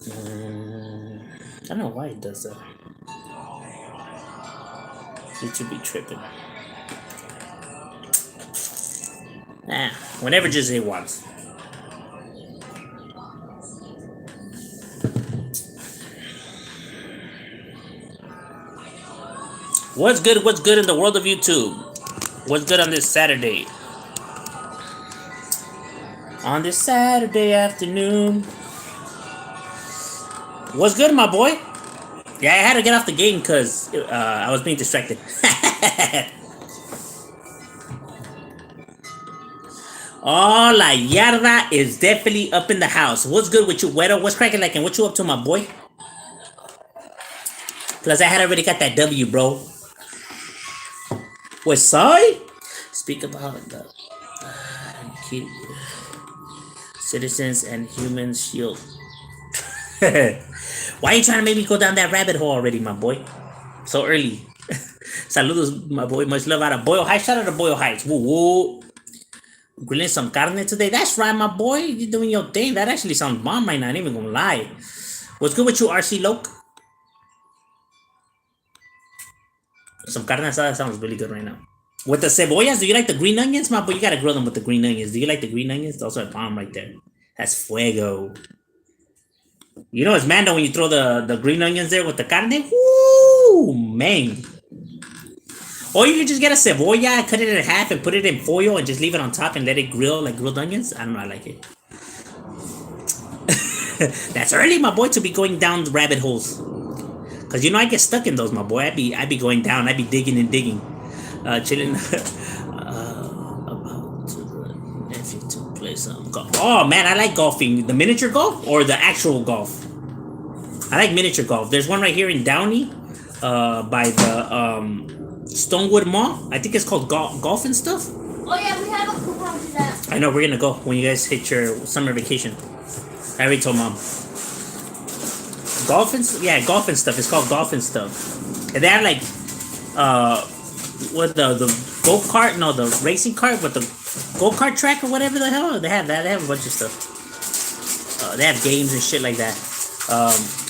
I don't know why it does that. You should be tripping. Whenever just it wants. What's good? What's good in the world of YouTube? What's good on this Saturday? On this Saturday afternoon. What's good, my boy? Yeah, I had to get off the game because I was being distracted. Oh, la yarda is definitely up in the house. What's good with you, Wedo? What's cracking like and what you up to, my boy? Plus, I had already got that W, bro. What's side? Speak about the keep citizens and humans shield. Why are you trying to make me go down that rabbit hole already, my boy? So early. Saludos, my boy. Much love out of Boyle Heights. Shout out to Boyle Heights. Woo woo. Grilling some carne today. That's right, my boy. You're doing your thing. That actually sounds bomb right now. I ain't even gonna lie. What's good with you, RC Loke? Some carne asada sounds really good right now. With the cebollas, do you like the green onions, my boy? You gotta grill them with the green onions. Do you like the green onions? Those are bomb right there. That's fuego. You know it's mando when you throw the green onions there with the carne. Woo, man. Or you can just get a cebolla, cut it in half, and put it in foil, and just leave it on top and let it grill like grilled onions. I don't know, I like it. That's early, my boy, to be going down the rabbit holes. Cause you know I get stuck in those, my boy. I'd be going down. I'd be digging and digging, chilling. About to nephew to play some golf. Oh man, I like golfing. The miniature golf or the actual golf. I like miniature golf. There's one right here in Downey, by the Stonewood Mall. I think it's called golf and stuff. Oh yeah, we have a coupon for that. I know we're gonna go when you guys hit your summer vacation. I already told mom. Golf and stuff. It's called golf and stuff. And they have like what the go kart? No, the racing cart with the go kart track or whatever the hell. They have that. They have a bunch of stuff. They have games and shit like that.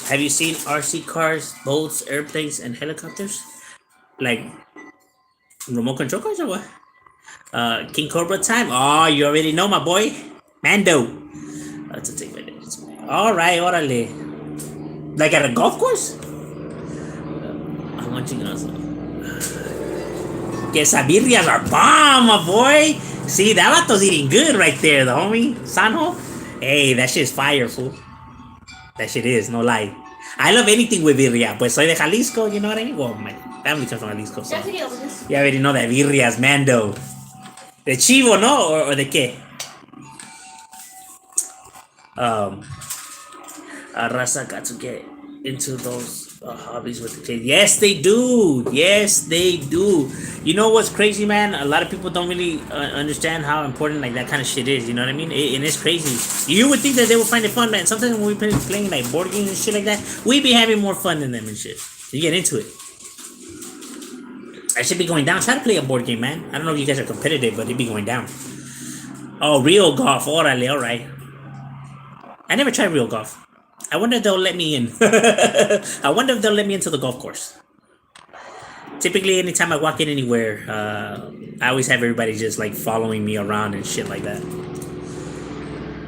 Have you seen RC cars, boats, airplanes, and helicopters? Like remote control cars or what? King Cobra time. Oh, you already know, my boy. Mando. That's a thing right there. All right, orale. Like at a golf course? I'm watching also. Quesadillas are bomb, my boy. See, that vato's eating good right there, the homie. Sanjo. Hey, that shit's fire, fool. That shit is, no lie. I love anything with birria. Pues soy de Jalisco, you know what I mean? Well, my family comes from Jalisco, so. You already know that birria's mando. De chivo, no? Or de qué? Raza got to get into those hobbies with the kids. Yes, they do. Yes, they do. You know what's crazy, man? A lot of people don't really understand how important like that kind of shit is. You know what I mean? And it's crazy. You would think that they would find it fun, man. Sometimes when we've been playing like board games and shit like that, we be having more fun than them and shit. You get into it. I should be going down. Try to play a board game, man. I don't know if you guys are competitive, but it'd be going down. Oh, real golf. Orale, alright. I never tried real golf. I wonder if they'll let me in. I wonder if they'll let me into the golf course. Typically, anytime I walk in anywhere, I always have everybody just like following me around and shit like that.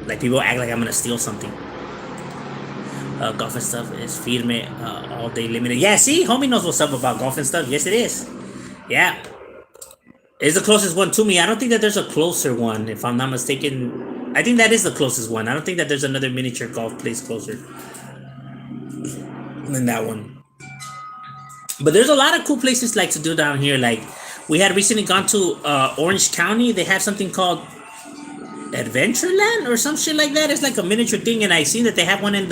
Like people act like I'm gonna steal something. Golf and stuff is firme, all day limited. Yeah, see, homie knows what's up about golf and stuff. Yes, it is. Yeah, it's the closest one to me. I don't think that there's a closer one, if I'm not mistaken. I think that is the closest one. I don't think that there's another miniature golf place closer than that one. But there's a lot of cool places like to do down here. Like we had recently gone to Orange County. They have something called Adventureland or some shit like that. It's like a miniature thing, and I seen that they have one in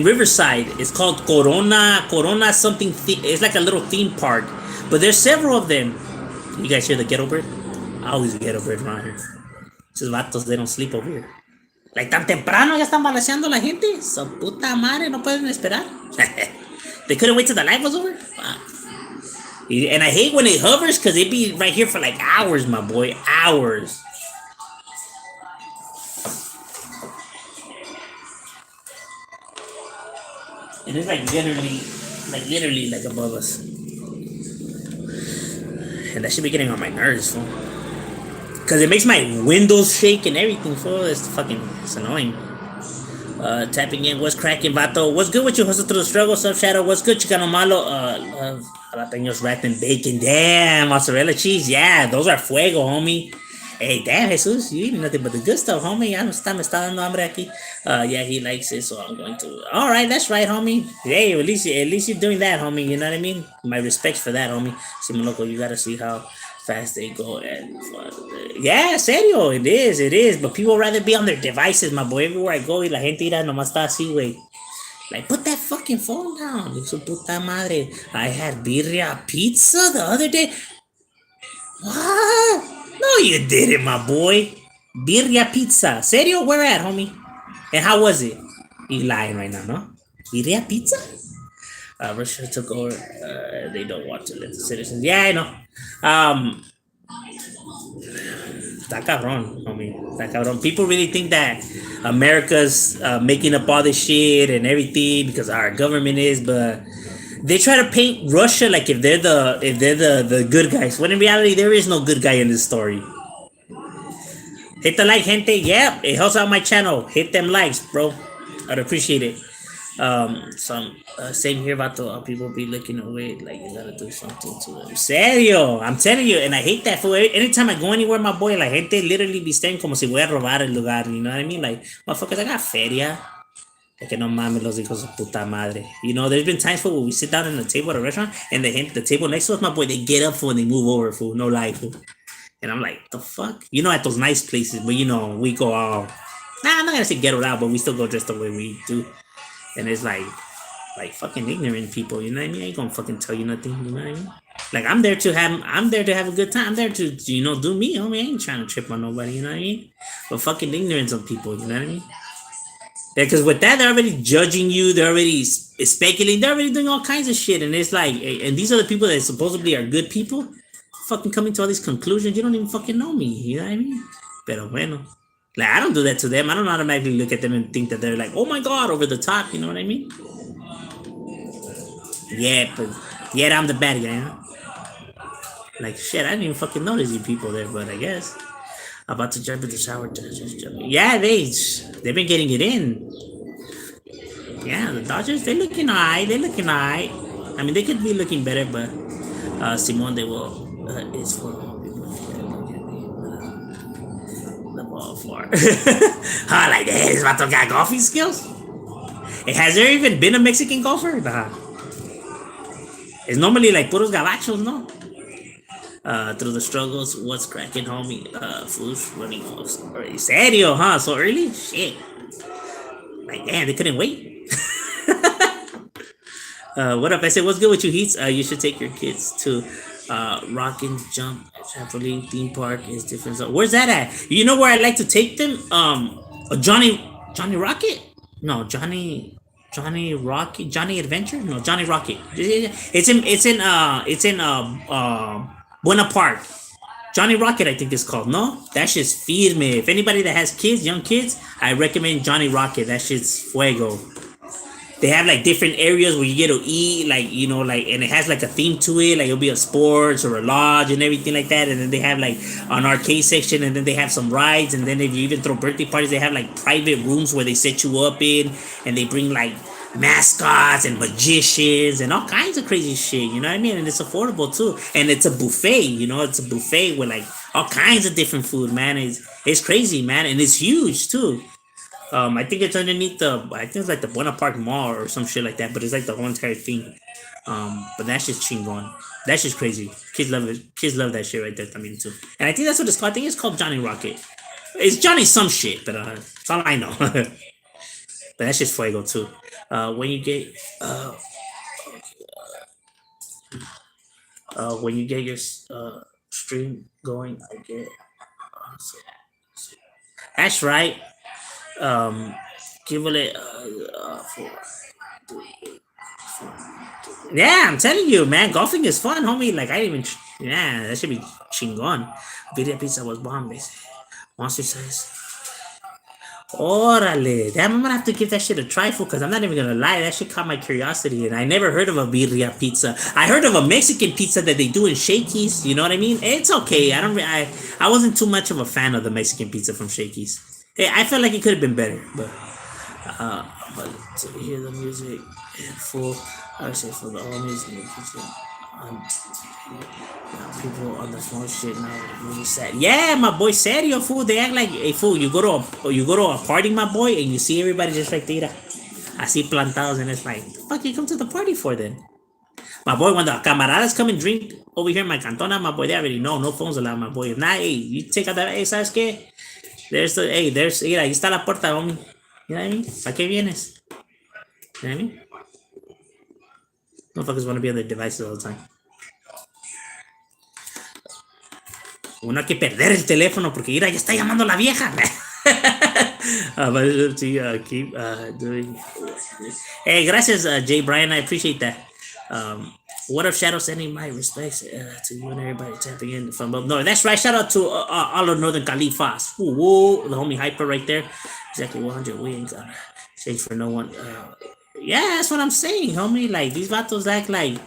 Riverside. It's called Corona something. It's like a little theme park, but there's several of them. You guys hear the ghetto bird? I always ghetto bird around here. Esos vatos, they don't sleep over here. Like tan temprano ya están balaseando la gente. Su puta madre, no pueden esperar. They couldn't wait till the light was over. And I hate when it hovers because it be right here for like hours, my boy, hours. And it's like literally, like above us. And that should be getting on my nerves, fool. Cause it makes my windows shake and everything, fool. It's annoying. Tapping in, what's cracking, vato? What's good with you? Hustle through the struggle, sub shadow. What's good, Chicano Malo? Love jalapenos wrapped in bacon. Damn, mozzarella cheese. Yeah, those are fuego, homie. Hey, damn, Jesus, you eating nothing but the good stuff, homie. Me está dando hambre aquí. Yeah, he likes it, so I'm going to. All right, that's right, homie. Hey, at least you're doing that, homie. You know what I mean? My respects for that, homie. Simoloco, you gotta see how fast they go. And yeah, serio, it is. But people rather be on their devices, my boy. Everywhere I go, y la gente irá nomás está así, güey. Like, put that fucking phone down. Su puta madre. I had birria pizza the other day. What? No, you didn't, my boy. Birria pizza. Serio? Where at, homie? And how was it? You lying right now, no? Birria pizza? Russia took over. They don't want to let the citizens. Yeah, I know. Está cabrón, homie. Está cabrón. People really think that America's making up all this shit and everything because our government is, but they try to paint Russia like if they're the good guys. When in reality, there is no good guy in this story. Hit the like, gente. Yeah, it helps out my channel. Hit them likes, bro. I'd appreciate it. Same here about the people be looking away like you gotta do something to them. Serio, I'm telling you, and I hate that for anytime I go anywhere, my boy, like gente literally be staring como si voy a robar el lugar, you know what I mean? Like, motherfuckers, I got feria. Que no mames los hijos de puta madre. You know, there's been times where we sit down at the table at a restaurant and the table next to us, my boy, they get up when they move over, fool. No lie, fool. And I'm like, the fuck? You know, at those nice places, but you know, we go all. Nah, I'm not gonna say ghetto out, but we still go dressed the way we do. And it's like fucking ignorant people, you know what I mean? I ain't gonna fucking tell you nothing, you know what I mean? Like I'm there to have a good time. I'm there to, you know, do me, homie. I ain't trying to trip on nobody, you know what I mean? But fucking ignorance of people, you know what I mean? Yeah, because with that, they're already judging you. They're already speculating. They're already doing all kinds of shit. And it's like, and these are the people that supposedly are good people, fucking coming to all these conclusions. You don't even fucking know me. You know what I mean? Pero bueno. Like, I don't do that to them. I don't automatically look at them and think that they're like, oh my God, over the top. You know what I mean? Yeah, but yet I'm the bad guy, huh? Like, shit, I didn't even fucking notice you people there, but I guess. About to jump in the shower. Yeah, they've been getting it in. Yeah, the Dodgers, they're looking alright. I mean, they could be looking better, but Simone, they will. It's for the ball for. Like this, about to got golfing skills. Has there even been a Mexican golfer? Nah. It's normally like puros gabachos, no? Through the struggles, what's cracking, homie? Food's running off. Serio, huh? So early? Shit. Like, damn, they couldn't wait. What up? I said, what's good with you, Heats? You should take your kids to rock and jump trampoline theme park is different. So where's that at? You know where I like to take them? Johnny Rocket? No, Johnny Rocket, Johnny Adventure? No, Johnny Rocket. It's in Buena Park. Johnny Rocket, I think it's called. No, that shit's firme. If anybody that has kids, young kids, I recommend Johnny Rocket. That shit's fuego. They have like different areas where you get to eat, like, you know, like, and it has like a theme to it, like it'll be a sports or a lodge and everything like that. And then they have like an arcade section, and then they have some rides, and then if you even throw birthday parties, they have like private rooms where they set you up in, and they bring like mascots and magicians and all kinds of crazy shit, you know what I mean? And it's affordable too, and it's a buffet, you know, it's a buffet with like all kinds of different food, man. It's crazy, man, and it's huge too. I think it's underneath I think it's like the Buena Park Mall or some shit like that, but it's like the whole entire thing. But that's just chingon. That's just crazy. Kids love it. Kids love that shit right there. I mean, too. And I think that's what it's called. I think it's called Johnny Rocket. It's Johnny some shit, but that's all I know. But that's just fuego too. When you get your stream going, I get. That's right. Give it yeah, I'm telling you, man, golfing is fun, homie. Like, I didn't even, yeah, that should be chingon. Video pizza was bomb, basically. Monster size. Orale. Damn, I'm gonna have to give that shit a try for because I'm not even gonna lie, that shit caught my curiosity and I never heard of a birria pizza. I heard of a Mexican pizza that they do in Shakey's, you know what I mean? It's okay. I wasn't too much of a fan of the Mexican pizza from Shakey's. I felt like it could have been better, uh but to hear the music in full, I would say for the whole music in the kitchen. Um, People on the phone shit now really sad. Yeah, my boy Serio fool. They act like a fool. You go to a party, my boy, and you see everybody just like tira. Así plantados, and it's like, the fuck you come to the party for then? My boy, when the camaradas come and drink over here in my cantona, my boy, they already know, no phones allowed, my boy. If not, hey, you take out that, hey, ¿sabes qué? Mira, ahí está la puerta, homie. You know what I mean? ¿Para qué vienes? You know what I mean? Motherfuckers want to be on their devices all the time. Uno hay que perder el teléfono porque mira, ya está llamando la vieja. Keep doing. Hey, gracias, Jay Brian. I appreciate that. What up, Shadow? Sending my respects to you and everybody tapping in from up north. That's right. Shout out to all of Northern Califas. Whoa, the homie Hyper right there. Exactly 100 wings. Change for no one. Yeah, that's what I'm saying, homie. Like these vatos act like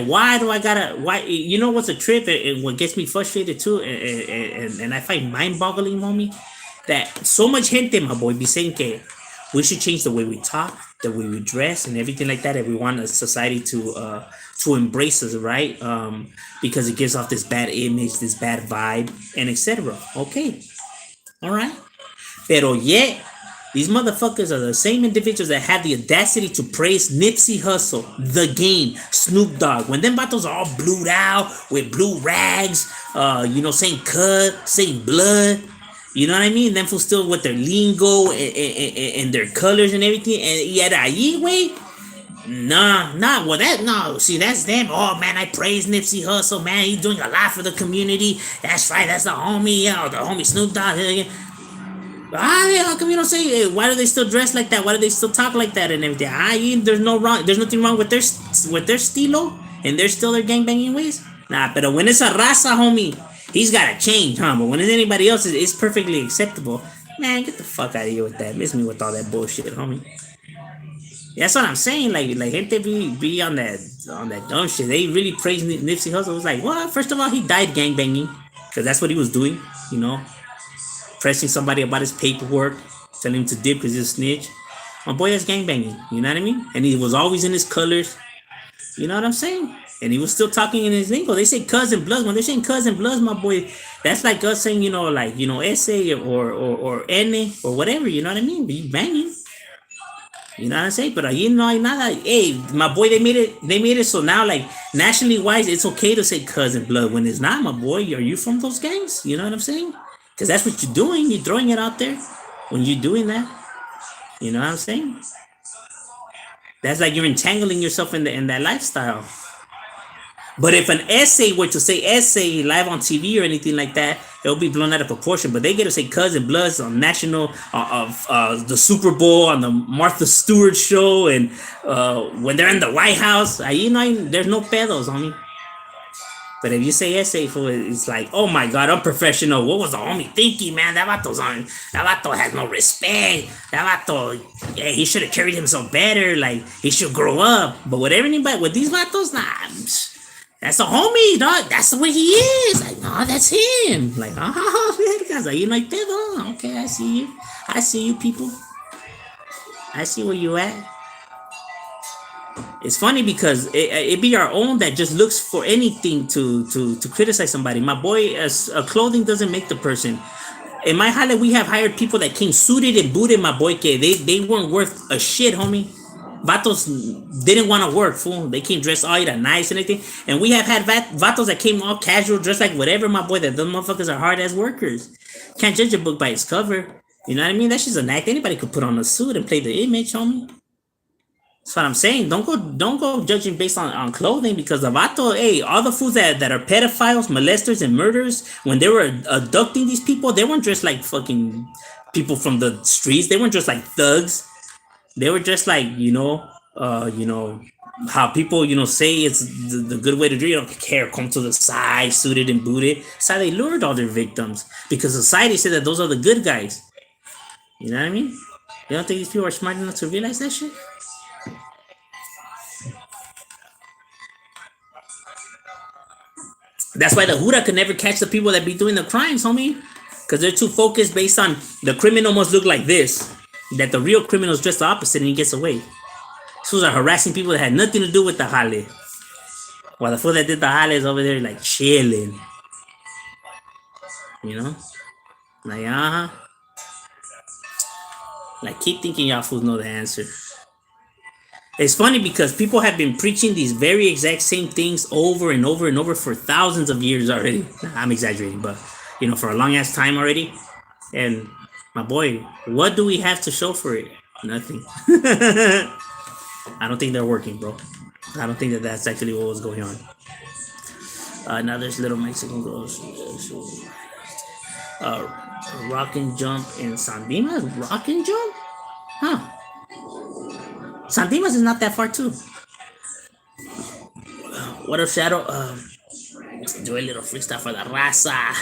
why do I gotta why you know what's a trip and what gets me frustrated too and I find mind-boggling, homie, that so much gente, my boy, be saying que we should change the way we talk, the way we dress, and everything like that. If we want a society to embrace us, right? Because it gives off this bad image, this bad vibe, and etc. Okay, all right. Pero yet, these motherfuckers are the same individuals that have the audacity to praise Nipsey Hussle, The Game, Snoop Dogg. When them battles are all blued out with blue rags, saying cut, saying blood. You know what I mean? Them fools still with their lingo and their colors and everything. And yet, ahí, way, nah. Well, no. See, that's them. Oh man, I praise Nipsey Hussle. Man, he's doing a lot for the community. That's right. That's the homie. The homie Snoop Dogg. How come you don't say? Why do they still dress like that? Why do they still talk like that and everything? There's no wrong. There's nothing wrong with their stilo and they're still their gangbanging ways. Nah, but when it's a raza, homie, he's gotta change, huh? But when it's anybody else, it's perfectly acceptable. Man, get the fuck out of here with that. Miss me with all that bullshit, homie. That's what I'm saying. Like gente be on that dumb shit. They really praise Nipsey Hussle. It was like, well, first of all, he died gangbanging because that's what he was doing, you know. Pressing somebody about his paperwork, telling him to dip because he's a snitch. My boy, that's gangbanging. You know what I mean? And he was always in his colors. You know what I'm saying? And he was still talking in his lingo. They say cousin bloods. When they're saying cousin bloods, my boy, that's like us saying, essay or N or whatever. You know what I mean? But you banging. You know what I'm saying? But nada. Hey, my boy, they made it so now, like, nationally wise, it's okay to say cousin blood. When it's not, my boy, are you from those gangs? You know what I'm saying? Because that's what you're doing. You're throwing it out there when you're doing that. You know what I'm saying? That's like you're entangling yourself in that lifestyle. But if an essay were to say essay live on TV or anything like that, it'll be blown out of proportion. But they get to say cousin bloods on national of the Super Bowl, on the Martha Stewart show, and when they're in the White House. There's no pedos, homie. But if you say essay for it, it's like, oh my god, unprofessional. What was the homie thinking, man? That vato has no respect. That vato, yeah, he should have carried himself better. Like, he should grow up. But with these vatos, nah, that's a homie, dog. That's the way he is. Like, no, that's him. Like, guys, like, you like that? Okay, I see you. I see you, people. I see where you at. It's funny because it be our own that just looks for anything to criticize somebody. My boy, as clothing doesn't make the person. In my highlight, we have hired people that came suited and booted, my boy. They weren't worth a shit, homie. Vatos didn't want to work, fool. They came dressed all nice and everything. And we have had vatos that came all casual, dressed like whatever, my boy. That those motherfuckers are hard ass workers. Can't judge a book by its cover. You know what I mean? That's just an act. Anybody could put on a suit and play the image, homie. That's what I'm saying. Don't go judging based on clothing because the vato, hey, all the fools that are pedophiles, molesters, and murderers, when they were abducting these people, they weren't dressed like fucking people from the streets. They weren't just like thugs. They were just like, how people, say it's the good way to do it. Hair come to the side, suited and booted. That's how they lured all their victims because society said that those are the good guys. You know what I mean? You don't think these people are smart enough to realize that shit? That's why the Huda could never catch the people that be doing the crimes, homie. Because they're too focused based on the criminal must look like this. That the real criminal's just the opposite and he gets away. These are harassing people that had nothing to do with the Hale. While the fool that did the Hale is over there like chilling. You know? Like, uh-huh. Like, keep thinking y'all fools know the answer. It's funny because people have been preaching these very exact same things over and over and over for thousands of years already. I'm exaggerating, but for a long ass time already. And my boy, what do we have to show for it? Nothing. I don't think they're working, bro. I don't think that that's actually what was going on. Now there's little Mexican girls. Rock and jump in San Dimas? Rock and jump? Huh. San Dimas is not that far too. What up, Shadow? Do a little freestyle for the raza.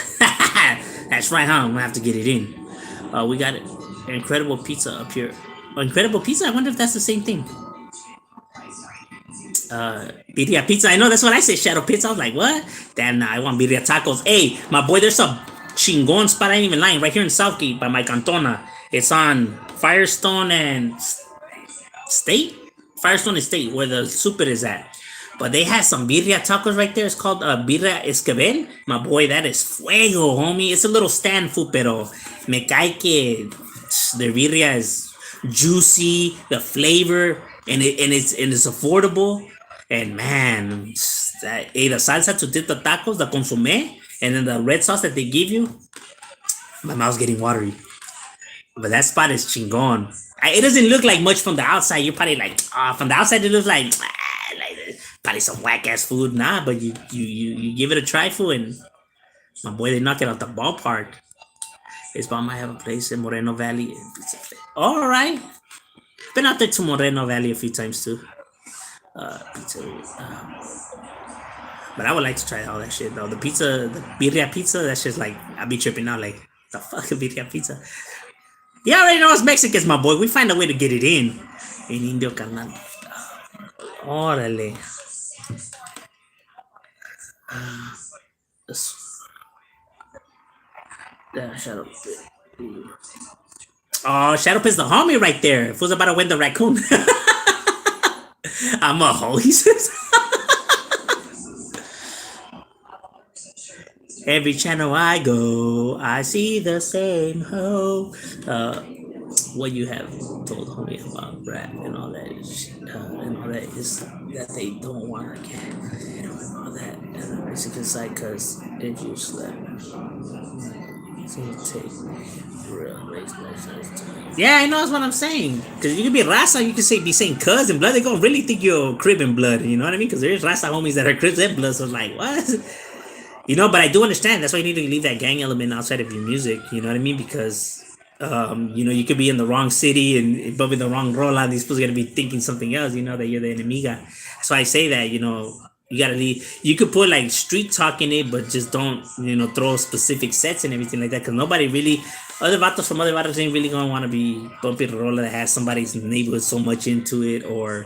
That's right, huh? I'm gonna have to get it in. We got incredible pizza up here. Incredible pizza? I wonder if that's the same thing. Birria pizza. I know that's what I said. Shadow pizza. I was like, what? Damn, nah, I want birria tacos. Hey, my boy, there's a chingon spot. I ain't even lying. Right here in Southgate by my cantona. It's on Firestone and State. Firestone and State, where the super is at. But they had some birria tacos right there. It's called birria escabel. My boy, that is fuego, homie. It's a little stand food, pero me cae que the birria is juicy, the flavor, and it's affordable. And man, the salsa to dip the tacos, the consomme, and then the red sauce that they give you. My mouth's getting watery. But that spot is chingon. It doesn't look like much from the outside. You're probably like, from the outside it looks like probably some whack ass food. Nah, but you give it a try, fool, and my boy, they knock it out the ballpark. His mom might have a place in Moreno Valley. All right, been out there to Moreno Valley a few times too. Pizza. But I would like to try all that shit though. The pizza, the birria pizza, that's just like I'll be tripping out. Like the fuck a birria pizza. You already know it's Mexicans, my boy. We find a way to get it in. En Indio carnal. Órale. Shadow Pit. Oh, Shadow Pit's the homie right there. Who's about to win the raccoon? I'm a hoe, he says. Every channel I go, I see the same hoe. What you have told homie about rap and all that is that they don't want to get all that and the Mexican side because if you slap so you take real race license. Yeah, I know that's what I'm saying. Because you can be raza, you can be saying cuz and blood. They gonna really think you're crib and blood. You know what I mean? Because there's raza homies that are cribs and blood. So it's like what? But I do understand. That's why you need to leave that gang element outside of your music. You know what I mean? Because, you could be in the wrong city and bumping the wrong roll on. These people are going to be thinking something else, that you're the enemiga. That's why I say that, you got to leave. You could put like street talk in it, but just don't, throw specific sets and everything like that. Because nobody really, other vatos from other vatos ain't really going to want to be bumping a roller that has somebody's neighborhood so much into it or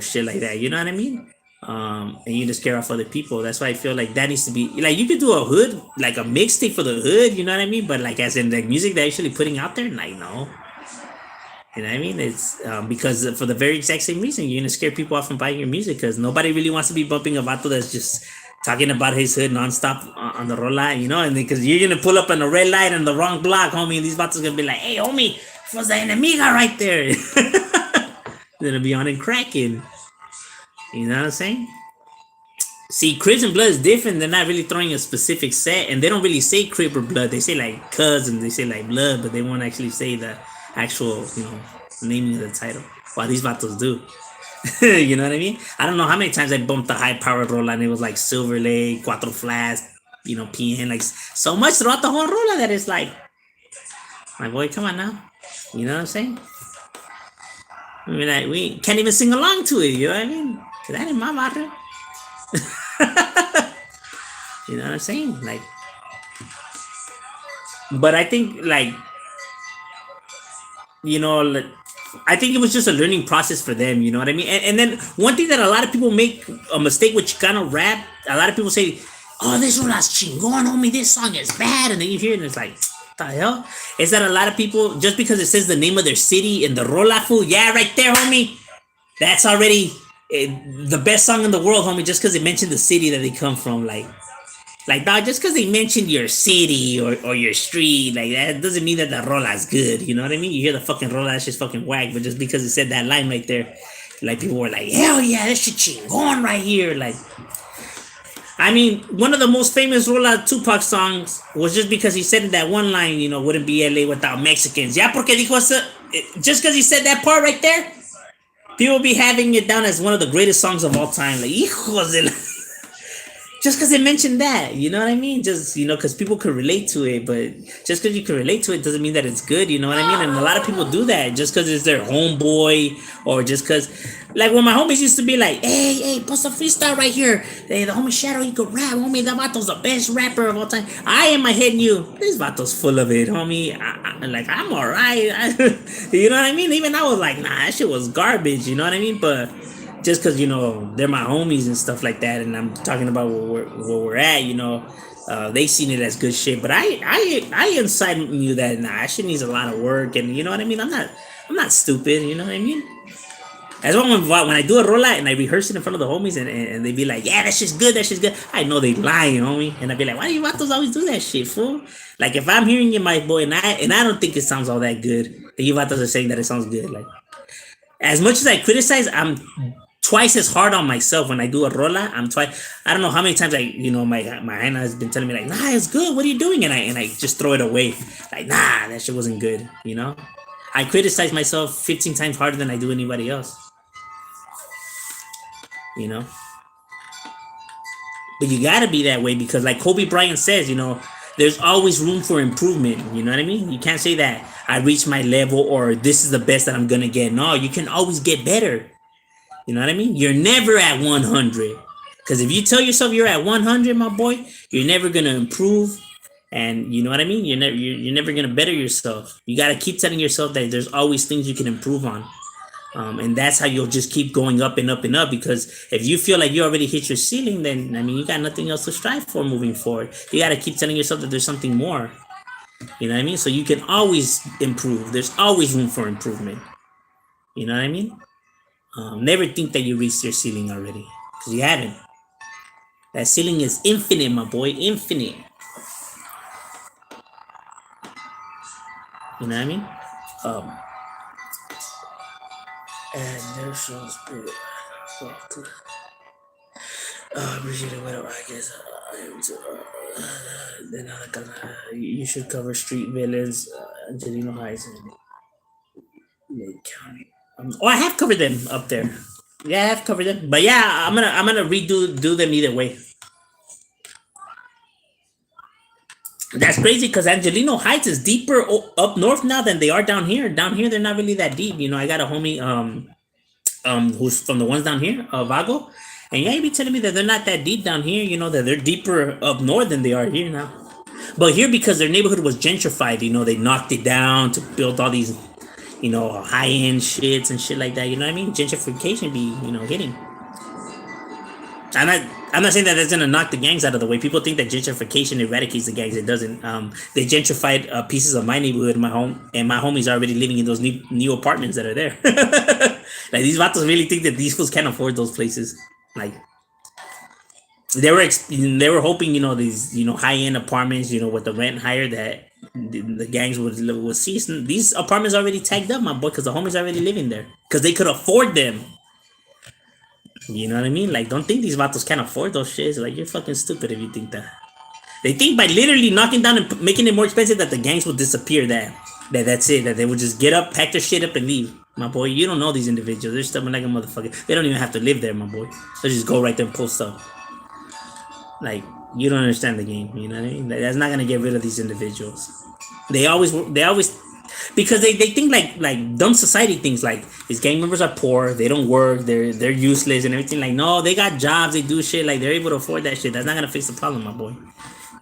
shit like that. You know what I mean? And you just scare off other people. That's why I feel like that needs to be like you could do a hood, like a mixtape for the hood, you know what I mean? But like as in like music they're actually putting out there, like no. You know what I mean? It's because for the very exact same reason, you're gonna scare people off from buying your music because nobody really wants to be bumping a vato that's just talking about his hood nonstop on the rola, and because you're gonna pull up on the red light on the wrong block, homie, and these vatos gonna be like, hey homie, what's the enemiga right there? They're gonna be on and cracking. You know what I'm saying? See, Cribs and Blood is different. They're not really throwing a specific set, and they don't really say Crib or Blood. They say like Cuz and they say like Blood, but they won't actually say the actual, naming of the title. While these vatos do. You know what I mean? I don't know how many times I bumped the high powered roll and it was like Silver Lake, Cuatro Flash, PN, like so much throughout the whole roller that it's like, my boy, come on now. You know what I'm saying? I mean, we can't even sing along to it, you know what I mean? Cause that ain't my barrio. You know what I'm saying? Like, but I think like you know, like, I think it was just a learning process for them. You know what I mean? And then one thing that a lot of people make a mistake with Chicano rap. A lot of people say, "Oh, this one's chingon, homie. This song is bad," and then you hear it, and it's like, "What the hell?" Is that a lot of people just because it says the name of their city in the rola fool? Yeah, right there, homie. That's already the best song in the world, homie. Just because it mentioned the city that they come from, like, dog, just because they mentioned your city or your street, like, that doesn't mean that the rola's good. You know what I mean? You hear the fucking rola, that's just fucking whack. But just because it said that line right there, like, people were like, hell yeah, this shit chingon right here. Like, I mean, one of the most famous rola Tupac songs was just because he said in that one line, wouldn't be LA without Mexicans. Ya porque dijo eso, just because he said that part right there, people be having it down as one of the greatest songs of all time. Like, hijos de la just because they mentioned that, you know what I mean? Just, because people could relate to it, but just because you can relate to it doesn't mean that it's good, you know what I mean? And a lot of people do that just because it's their homeboy or just because, like, when my homies used to be like, hey, post a freestyle right here. Hey, the homie Shadow, he could rap. Homie, that vato's the best rapper of all time. I, in my head, knew, this vato's full of it, homie. I'm all right. You know what I mean? Even I was like, nah, that shit was garbage, you know what I mean? But just because they're my homies and stuff like that, and I'm talking about where we're at, they seen it as good shit. But I inside knew that that shit needs a lot of work, and you know what I mean. I'm not stupid, you know what I mean. That's why when I do a rolla and I rehearse it in front of the homies and they be like, yeah, that shit's good, I know they lying, homie, and I be like, why do you vatos always do that shit, fool? Like, if I'm hearing it, my boy, and I don't think it sounds all that good, then you vatos are saying that it sounds good. Like, as much as I criticize, I'm twice as hard on myself when I do a rola. I'm twice. I don't know how many times my Hannah has been telling me like, nah, it's good. What are you doing? And I just throw it away. Like, nah, that shit wasn't good. I criticize myself 15 times harder than I do anybody else. You know, but you gotta be that way because, like Kobe Bryant says, there's always room for improvement. You know what I mean? You can't say that I reached my level or this is the best that I'm gonna get. No, you can always get better. You know what I mean? You're never at 100. Because if you tell yourself you're at 100, my boy, you're never going to improve. And you know what I mean? You're never going to better yourself. You got to keep telling yourself that there's always things you can improve on. And that's how you'll just keep going up and up and up. Because if you feel like you already hit your ceiling, then, I mean, you got nothing else to strive for moving forward. You got to keep telling yourself that there's something more. You know what I mean? So you can always improve. There's always room for improvement. You know what I mean? Never think that you reached your ceiling already, because you haven't. That ceiling is infinite, my boy, infinite. You know what I mean? And there's some spirit. Appreciate it, whatever. I guess then you should cover street villains, Angelino Heights, and Lake County. I have covered them up there. Yeah, I have covered them. But yeah, I'm gonna do them either way. That's crazy because Angelino Heights is deeper up north now than they are down here. Down here, they're not really that deep. I got a homie who's from the ones down here, Vago, and yeah, he be telling me that they're not that deep down here. That they're deeper up north than they are here now. But here, because their neighborhood was gentrified, they knocked it down to build all these, high end shits and shit like that. You know what I mean? Gentrification be, hitting. I'm not saying that that's gonna knock the gangs out of the way. People think that gentrification eradicates the gangs. It doesn't. They gentrified pieces of my neighborhood, my home, and my homies are already living in those new apartments that are there. Like, these vatos really think that these fools can't afford those places. Like, they were hoping, these high end apartments, with the rent higher, that the gangs would see. These apartments are already tagged up, my boy, because the homies are already living there because they could afford them. You know what I mean? Like, don't think these vatos can't afford those shits. Like, you're fucking stupid if you think that. They think by literally knocking down and making it more expensive that the gangs will disappear. That's it. That they would just get up, pack their shit up, and leave. My boy, you don't know these individuals. They're stubborn like a motherfucker. They don't even have to live there, my boy. They just go right there and post up. Like, you don't understand the game. You know what I mean? That's not gonna get rid of these individuals. They always because they think like dumb society things, like these gang members are poor, they don't work, they're useless and everything. Like, no, they got jobs, they do shit, like they're able to afford that shit. That's not gonna fix the problem, my boy.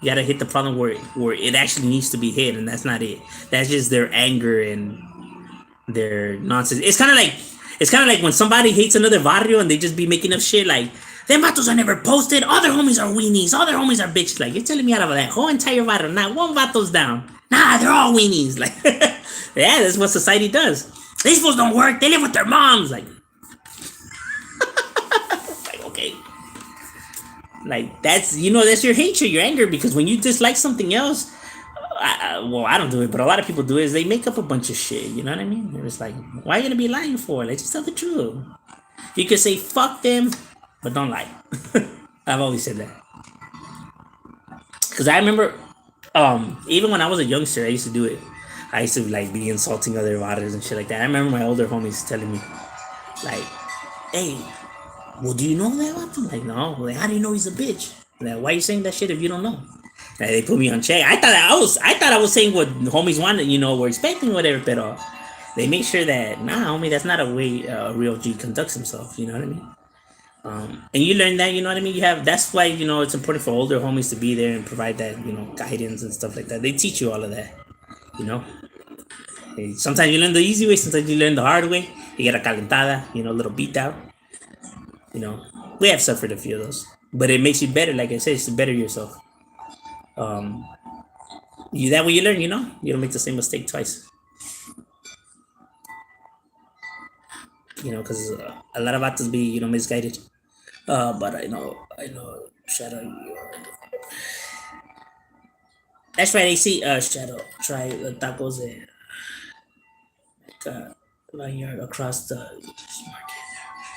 You gotta hit the problem where it actually needs to be hit, and that's not it. That's just their anger and their nonsense. It's kind of like when somebody hates another barrio and they just be making up shit like them vatos are never posted. All their homies are weenies. All their homies are bitches. Like you're telling me out of that whole entire barrio, not one vato's down. Nah, they're all weenies. Like yeah, that's what society does. These fools don't work. They live with their moms. Like okay. Like that's that's your hatred, your anger, because when you dislike something else, I don't do it, but a lot of people do it. Is they make up a bunch of shit. You know what I mean? It's like, why are you gonna be lying for? Like, just tell the truth. You can say fuck them, but don't lie. I've always said that because I remember, even when I was a youngster, I used to do it. I used to like be insulting other waters and shit like that. I remember my older homies telling me, like, "Hey, well, do you know that one?" I'm like, no. Like, how do you know he's a bitch? Like, why are you saying that shit if you don't know? Like, they put me on check. I thought I was saying what homies wanted, were expecting, whatever. But they make sure that homie, that's not a way a real G conducts himself. You know what I mean? And you learn that. You know what I mean? That's why it's important for older homies to be there and provide that guidance and stuff like that. They teach you all of that. You know. Sometimes you learn the easy way. Sometimes you learn the hard way. You get a calentada. A little beat out. We have suffered a few of those, but it makes you better. Like I said, it's to better yourself. That way you learn. You don't make the same mistake twice. Because a lot of actors be misguided. But I know. Shadow, that's right. I see. Shadow, try the tacos lanyard across the market.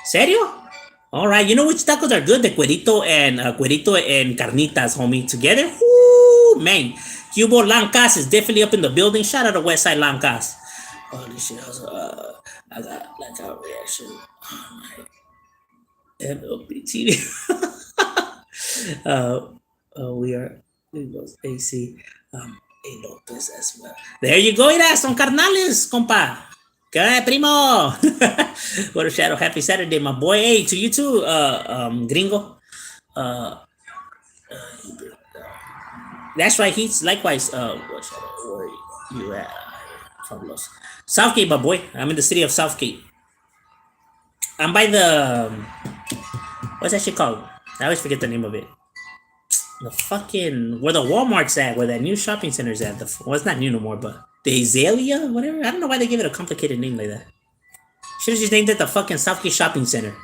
Serio? All right, you know which tacos are good? The cuerito and carnitas, homie, together. Woo, man. Cubo Lancas is definitely up in the building. Shout out to Westside Lancas. Holy shit, I got like a reaction on my M.O.D. we go AC. A Lopez as well. There you go, mira, son carnales, compa. ¿Qué onda, primo? What a shadow. Happy Saturday, my boy. Hey, to you too, gringo. Uh, that's right, he's likewise. What shadow? Where you at? Fabulous. Southgate, my boy. I'm in the city of Southgate. I'm by the. What's that shit called? I always forget the name of it. The fucking. Where the Walmart's at, where that new shopping center's at. Well, it's not new no more, but. The Azalea? Whatever. I don't know why they give it a complicated name like that. Should have just named it the fucking Southgate Shopping Center.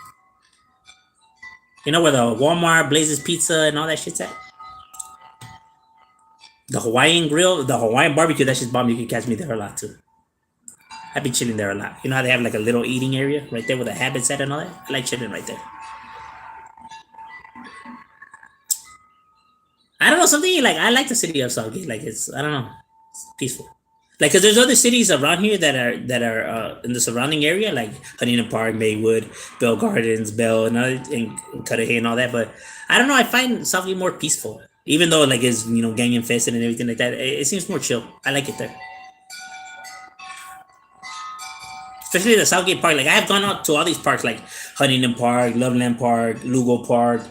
Where the Walmart, Blazes Pizza, and all that shit's at? The Hawaiian Grill, the Hawaiian Barbecue, that shit's bomb. You can catch me there a lot too. I've been chilling there a lot. You know how they have like a little eating area right there with the habits at and all that? I like chilling right there. I don't know, something like I like the city of Southgate. Like I don't know, it's peaceful. Like, cause there's other cities around here that are in the surrounding area, like Huntington Park, Maywood, Bell Gardens, Bell, and Cudahy and all that. But I don't know. I find Southgate more peaceful, even though like it's gang infested and everything like that. It seems more chill. I like it there, especially the Southgate Park. Like I have gone out to all these parks, like Huntington Park, Loveland Park, Lugo Park.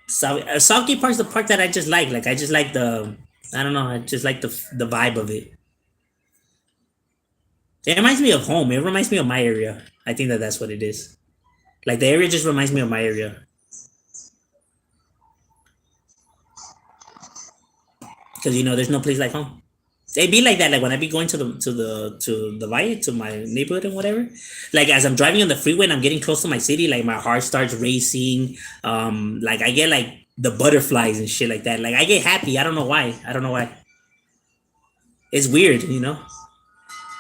Southgate Park is the park that I just like. Like I just like I don't know. I just like the vibe of it. It reminds me of home. It reminds me of my area. I think that's what it is. Like the area just reminds me of my area. Because there's no place like home. It be like that. Like when I be going to the valle, to my neighborhood and whatever. Like as I'm driving on the freeway and I'm getting close to my city, like my heart starts racing. Like I get like the butterflies and shit like that. Like I get happy. I don't know why. It's weird.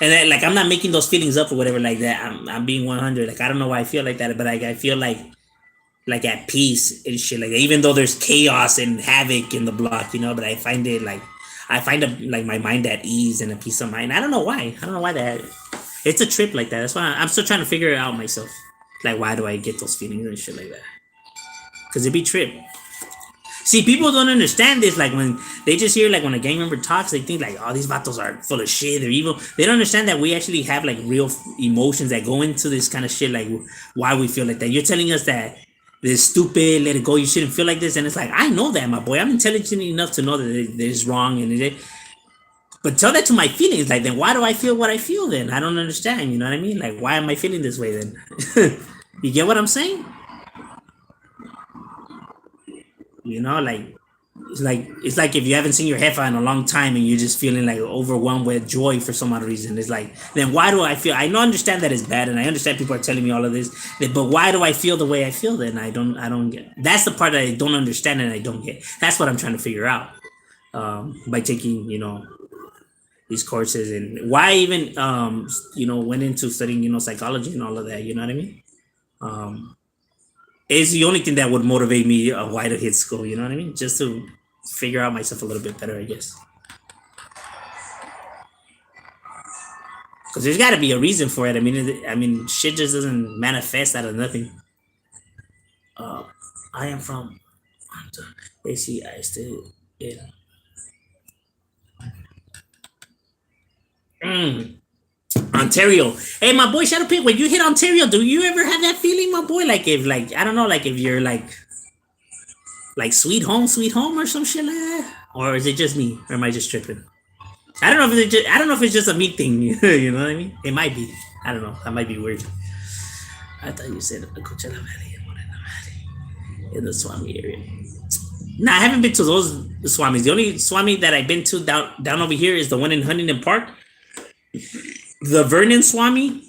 And then, like I'm not making those feelings up or whatever like that. I'm being 100. Like I don't know why I feel like that, but like I feel like at peace and shit like that. Even though there's chaos and havoc in the block, but I find it like like my mind at ease and a peace of mind. I don't know why. That it's a trip like that. That's why I'm still trying to figure it out myself. Like why do I get those feelings and shit like that? Because it be trip. See, people don't understand this. Like when they just hear like when a gang member talks, they think like, oh, these vatos are full of shit. They're evil. They don't understand that we actually have like real emotions that go into this kind of shit. Like why we feel like that. You're telling us that this is stupid. Let it go. You shouldn't feel like this. And it's like I know that, my boy. I'm intelligent enough to know that it is wrong and But tell that to my feelings. Like, then why do I feel what I feel then? I don't understand. You know what I mean? Like, why am I feeling this way then? You get what I'm saying? You know, like it's like if you haven't seen your heifer in a long time and you're just feeling like overwhelmed with joy for some odd reason. It's like, then why do I feel? I know, understand that it's bad, and I understand people are telling me all of this, but why do I feel the way I feel? Then I don't get. That's the part that I don't understand and I don't get. That's what I'm trying to figure out by taking these courses, and why I even went into studying psychology and all of that. You know what I mean? Um, is the only thing that would motivate me why to hit school. You know what I mean? Just to figure out myself a little bit better, I guess. Because there's got to be a reason for it. I mean, shit just doesn't manifest out of nothing. Uh, I am from. They see I still in. Mm, Ontario. Hey, my boy, Shadow Pit. When you hit Ontario, do you ever have that feeling, my boy? Like if, like I don't know, like if you're like sweet home, or some shit like that, or is it just me, or am I just tripping? I don't know if I don't know if it's just a me thing. You know what I mean? It might be. I don't know. That might be weird. I thought you said the Coachella Valley and Morena Valley in the Swami area. Nah, I haven't been to those Swamis. The only Swami that I've been to down over here is the one in Huntington Park, the Vernon Swami,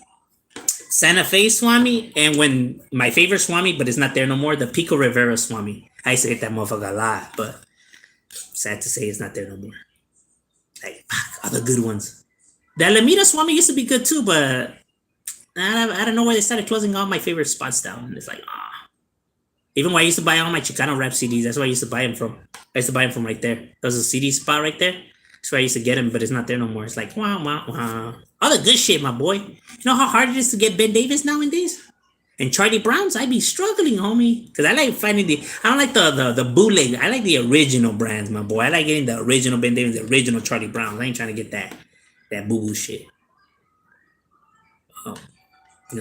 Santa Fe Swami, and when my favorite Swami, but it's not there no more, the Pico Rivera Swami. I used to hit that motherfucker a lot, but sad to say it's not there no more. Like, fuck, all the good ones. The Alameda Swami used to be good too, but I don't know why they started closing all my favorite spots down. It's like, ah. Even when I used to buy all my Chicano rap CDs, that's where I used to buy them from. I used to buy them from right there. There's a CD spot right there. That's where I used to get them, but it's not there no more. It's like, wow, wow, wow. All the good shit, my boy. You know how hard it is to get Ben Davis nowadays? And Charlie Brown's, I be struggling, homie. Because I like finding I don't like the bootleg. I like the original brands, my boy. I like getting the original Ben Davis, the original Charlie Brown. I ain't trying to get that boo-boo shit. Oh.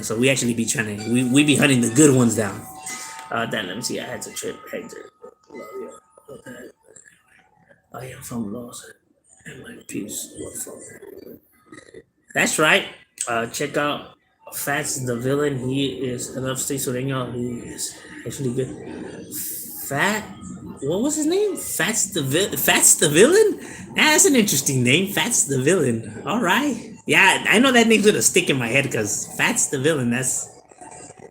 So we actually be trying to, we be hunting the good ones down. Then let me see, I had to trip Hector. I am from Los and my peace were from. That's right. Check out Fats the Villain. He is an upstate Sureño. He is actually good. Fat, what was his name? Fats the Villain? That's an interesting name. Fats the Villain. All right. Yeah, I know that name's gonna stick in my head because Fats the Villain. That's,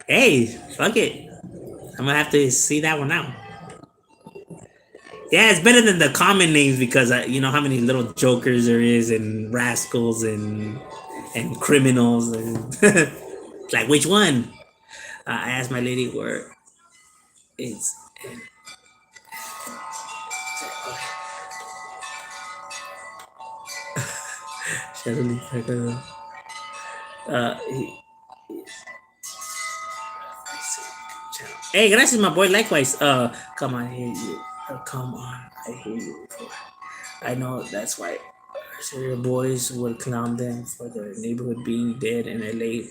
hey, fuck it. I'm gonna have to see that one out. Yeah, it's better than the common names because you know how many little jokers there is and rascals and criminals and like which one? I asked my lady where it's. Uh, he, Hey, gracias, my boy. Likewise. Come on, I hear you. Come on, I hear you. I know that's why serial boys would clown them for their neighborhood being dead in LA.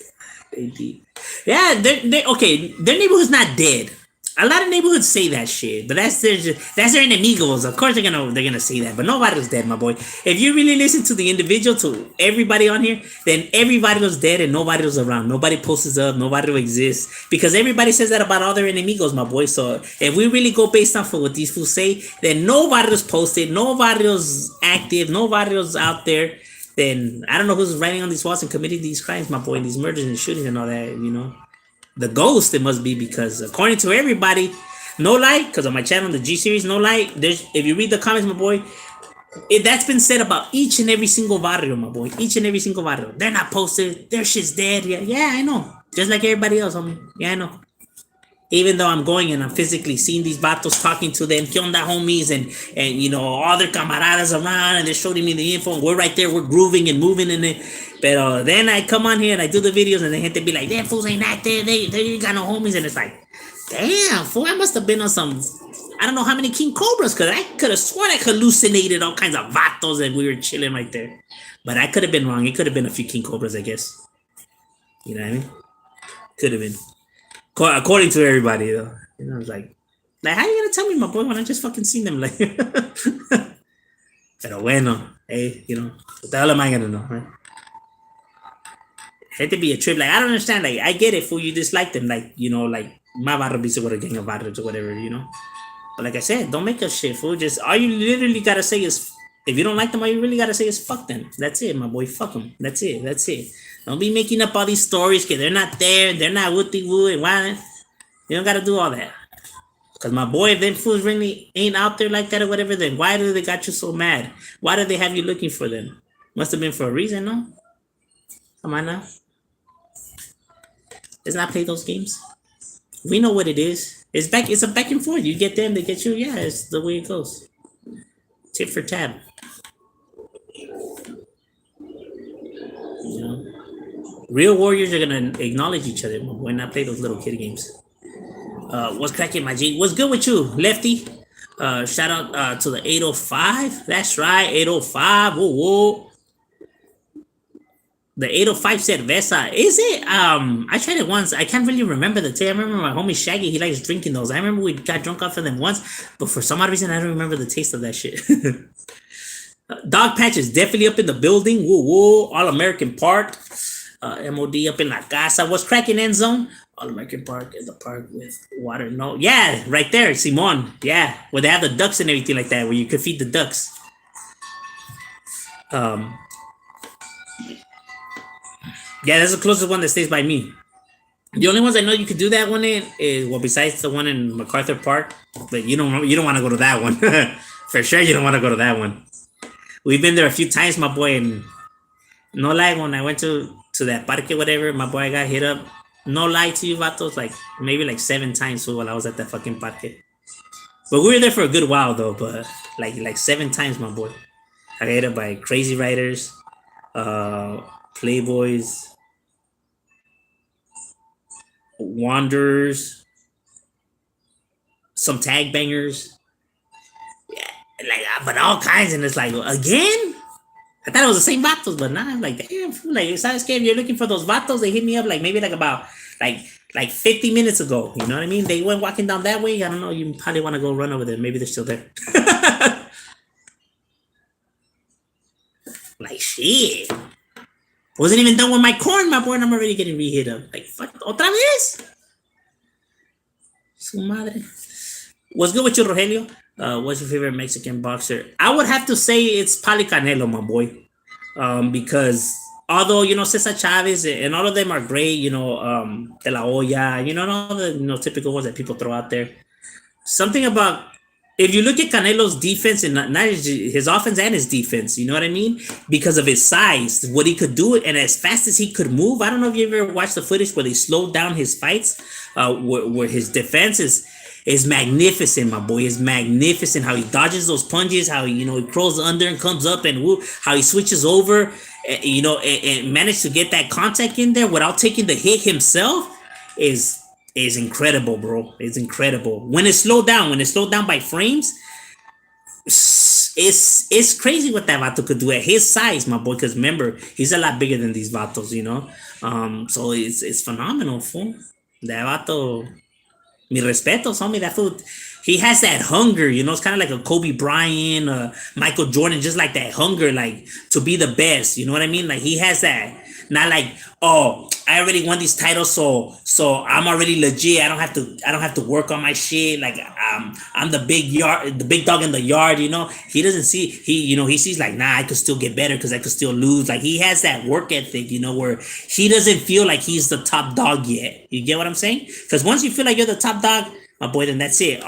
They be, yeah, they okay. Their neighborhood's not dead. A lot of neighborhoods say that shit, but that's their enemigos. Of course, they're gonna say that, but nobody's dead, my boy. If you really listen to the individual, to everybody on here, then everybody was dead and nobody was around. Nobody posts up. Nobody exists because everybody says that about all their enemigos, my boy. So if we really go based off of what these fools say, then nobody was posted, nobody was active, nobody was out there. Then I don't know who's writing on these walls and committing these crimes, my boy, these murders and shootings and all that, The ghost, it must be, because according to everybody, no lie, because on my channel, the G series, no lie, if you read the comments, my boy, that's been said about each and every single barrio, my boy. Each and every single barrio. They're not posted. Their shit's dead. Yeah, I know. Just like everybody else, homie. Yeah, I know. Even though I'm going and I'm physically seeing these vatos, talking to them, ¿qué onda, homies? And all their camaradas around, and they're showing me the info, and we're right there, we're grooving and moving in it. But then I come on here and I do the videos, and the gente be like, damn, fools ain't active, they ain't got no homies. And it's like, damn, fool, I must have been on some, I don't know how many King Cobras, because I could have sworn I hallucinated all kinds of vatos and we were chilling right there. But I could have been wrong. It could have been a few King Cobras, I guess. You know what I mean? Could have been. According to everybody, though. It's like, how you gonna tell me, my boy, when I just fucking seen them? Like, pero bueno. Hey, what the hell am I gonna know, right? Had to be a trip. Like, I don't understand. Like, I get it, fool. You dislike them. Like, like my barra be with a gang of barras or whatever. But like I said, don't make us shit, fool. Just all you literally gotta say is, if you don't like them, all you really gotta say is fuck them. That's it, my boy. Fuck them. That's it. That's it. Don't be making up all these stories because they're not there. They're not woody woo and why. You don't gotta do all that. Cause my boy, if them fools really ain't out there like that or whatever, then why do they got you so mad? Why do they have you looking for them? Must have been for a reason, no? Come on now. Let's not play those games. We know what it is. It's a back and forth. You get them, they get you. Yeah, it's the way it goes. Tip for tab. You know? Real warriors are gonna acknowledge each other when I play those little kid games. What's cracking, my G? What's good with you, Lefty? Shout out to the 805. That's right, 805. Whoa, whoa. The 805 cerveza. Is it? I tried it once. I can't really remember the taste. I remember my homie Shaggy, he likes drinking those. I remember we got drunk off of them once, but for some odd reason, I don't remember the taste of that shit. Dog Patch is definitely up in the building. Whoa, whoa. All American Park. M.O.D. up in La Casa. What's cracking, End Zone? All American Park is the park with water. No. Yeah, right there. Simon. Yeah. Where they have the ducks and everything like that, where you could feed the ducks. Yeah, that's the closest one that stays by me. The only ones I know you could do that one in is, well, besides the one in MacArthur Park, but you don't want to go to that one. For sure, you don't want to go to that one. We've been there a few times, my boy, and no lie, when I went to that parque, whatever, my boy got hit up. No lie to you, vatos, like maybe like 7 times while I was at that fucking parque. But we were there for a good while though. But like 7 times, my boy. I got hit up by crazy riders, playboys, wanderers, some tag bangers, yeah, like but all kinds. And it's like, again. I thought it was the same vatos, but nah, I'm like, damn, fool, like, it's not scary. If you're looking for those vatos, they hit me up like maybe like about like 50 minutes ago. You know what I mean? They went walking down that way. I don't know. You probably want to go run over there. Maybe they're still there. Like, shit. Wasn't even done with my corn, my boy, and I'm already getting re-hit up. Like, fuck, otra vez? Su madre. What's good with you, Rogelio? What's your favorite Mexican boxer? I would have to say it's Pali Canelo, my boy. Because although, Cesar Chavez and all of them are great, De La Hoya, all the typical ones that people throw out there. Something about, if you look at Canelo's defense, and not his offense and his defense, you know what I mean? Because of his size, what he could do, and as fast as he could move. I don't know if you ever watched the footage where they slowed down his fights, where his defense is magnificent, my boy. Is magnificent how he dodges those punches, how he crawls under and comes up, and how he switches over, and managed to get that contact in there without taking the hit himself is incredible, bro. It's incredible. When it's slowed down by frames, it's crazy what that vato could do at his size, my boy. Because remember, he's a lot bigger than these vatos. So it's phenomenal, fool. That vato, mi respetos, homie. That fool, he has that hunger. It's kind of like a Kobe Bryant, Michael Jordan, just like that hunger, like to be the best. You know what I mean? Like he has that. Not like, oh, I already won these titles, so I'm already legit. I don't have to work on my shit. Like I'm the big dog in the yard. He doesn't see he sees like, nah, I could still get better because I could still lose. Like he has that work ethic, where he doesn't feel like he's the top dog yet. You get what I'm saying? Because once you feel like you're the top dog, my boy, then that's it.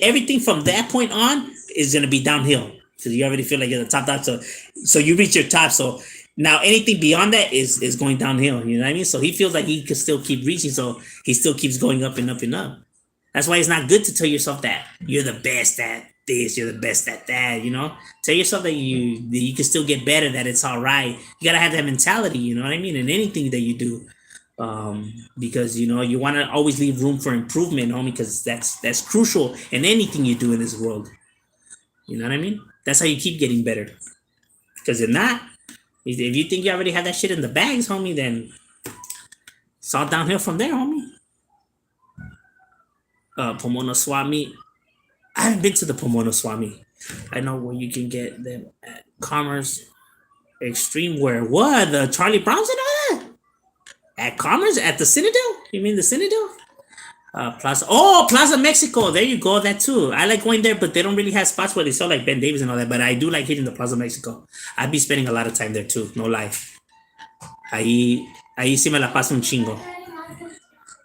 Everything from that point on is gonna be downhill because you already feel like you're the top dog. So you reach your top. So now anything beyond that is going downhill. You know what I mean? So he feels like he could still keep reaching. So he still keeps going up and up and up. That's why it's not good to tell yourself that you're the best at this, you're the best at that. Tell yourself that you can still get better. That it's all right. You gotta have that mentality. You know what I mean? In anything that you do. Because you want to always leave room for improvement, homie, because that's crucial in anything you do in this world. You know what I mean? That's how you keep getting better. Because if not, if you think you already have that shit in the bags, homie, then it's all downhill from there, homie. Pomona Swami. I haven't been to the Pomona Swami. I know where you can get them at Commerce Extreme Wear. What? The Charlie Browns and all that? At Commerce? At the Citadel? You mean the Citadel? Plaza Mexico. There you go. That too. I like going there, but they don't really have spots where they sell like Ben Davis and all that. But I do like hitting the Plaza Mexico. I'd be spending a lot of time there too. No lie. Ahí sí me la paso un chingo.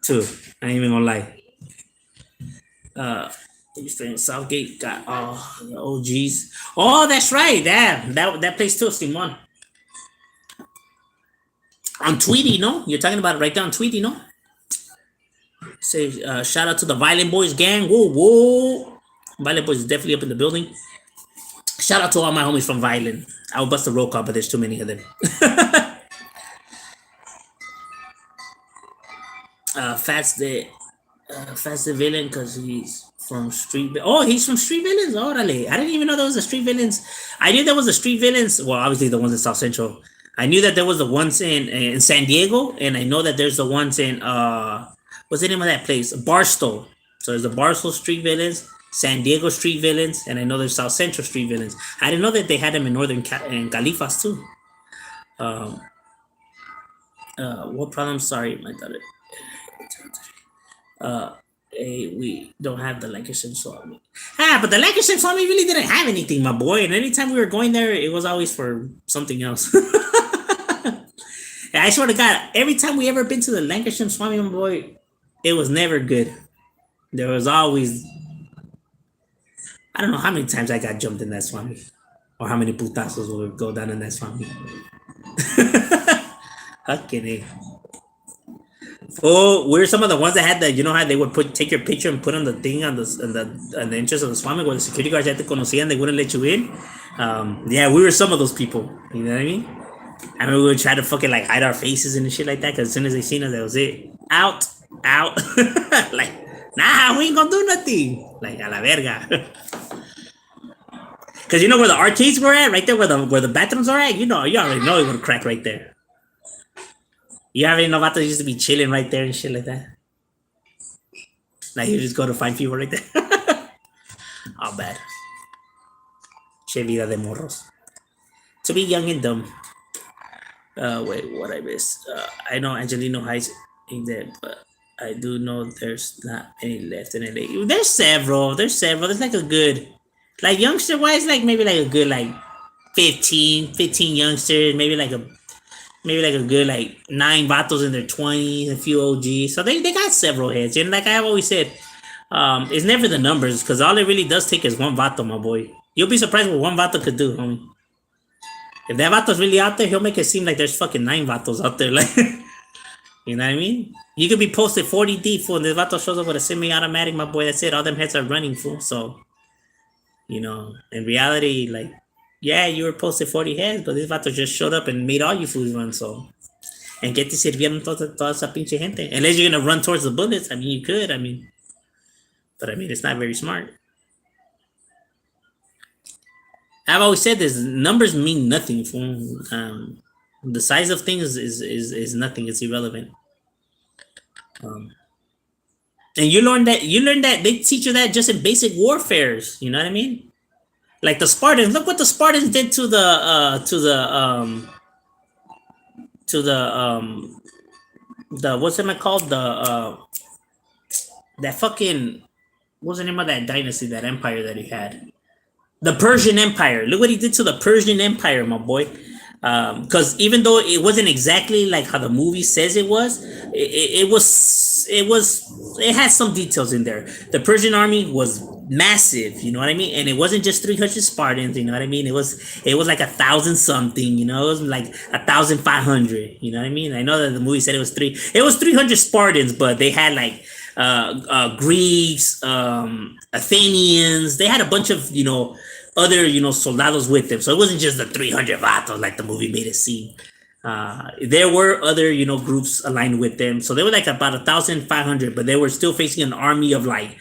Too. I ain't even gonna lie. Southgate got the OGs. Oh, that's right. That place too, Simon. On Tweety, no? You're talking about it right there on Tweety, no? Say shout out to the Violent Boys gang. Whoa, whoa. Violent Boys is definitely up in the building. Shout out to all my homies from Violent. I would bust a roll call, but there's too many of them. Fats the villain because he's from Street. Oh, he's from Street Villains. Orale. I didn't even know there was a Street Villains. I knew there was a Street Villains. Well, obviously the ones in South Central. I knew that there was the ones in San Diego, and I know that there's the ones in what's the name of that place? Barstow. So there's the Barstow Street Villains, San Diego Street Villains, and I know there's South Central Street Villains. I didn't know that they had them in Northern and Califas too. What problem? Sorry, my daughter. We don't have the Lancashire Swami. But the Lancashire Swami really didn't have anything, my boy. And anytime we were going there, it was always for something else. I swear to God, every time we ever been to the Lancashire Swami, my boy, it was never good. There was always, I don't know how many times I got jumped in that Swami, or how many putazos would go down in that Swami. Okay, oh, we're some of the ones that had that. You know how they would take your picture and put on the thing on the entrance of the Swami where the security guards had to conocían, they wouldn't let you in. Yeah, we were some of those people. You know what I mean? I mean, we would try to fucking like hide our faces and shit like that because as soon as they seen us, that was it. Out. Like, nah, we ain't gonna do nothing. Like, a la verga. Because you know where the arcades were at? Right there where the bathrooms are at? You already know it would crack right there. You already know about to used to be chilling right there and shit like that. Like you just go to find people right there. Oh, bad. Che vida de morros. To be young and dumb. Wait, what I missed? I know Angelino Heights ain't there, but I do know there's not any left in LA. There's several. There's like a good, like youngster wise, like maybe like a good like 15 youngsters, maybe like a good like 9 vatos in their 20s, a few OGs. So they got several heads. And like I've always said, it's never the numbers because all it really does take is one vato, my boy. You'll be surprised what one vato could do, homie. If that vato's really out there, he'll make it seem like there's fucking 9 vatos out there. Like, you know what I mean? You could be posted 40 deep, fool, and this vato shows up with a semi-automatic, my boy. That's it. All them heads are running, fool. So, in reality, like, yeah, you were posted 40 heads, but this vato just showed up and made all you fools run, so. And que te sirvieron toda esa pinche gente. Unless you're going to run towards the bullets. I mean, you could, But, it's not very smart. I've always said this, numbers mean nothing, fool. The size of things is nothing. It's irrelevant. And you learn that they teach you that just in basic warfares. You know what I mean? Like the Spartans. Look what the Spartans did to the what's it called? That fucking, what's the name of that dynasty, that empire that he had? The Persian Empire. Look what he did to the Persian Empire, my boy. Because even though it wasn't exactly like how the movie says it was, it had some details in there. The Persian army was massive, you know what I mean? And it wasn't just 300 Spartans, you know what I mean? It was like 1,000 something, it was like 1,500, you know what I mean? I know that the movie said it was 300 Spartans, but they had like Greeks, Athenians. They had a bunch of other soldados with them, so it wasn't just the 300 vatos like the movie made it seem. There were other groups aligned with them, so they were like about 1,500, but they were still facing an army of like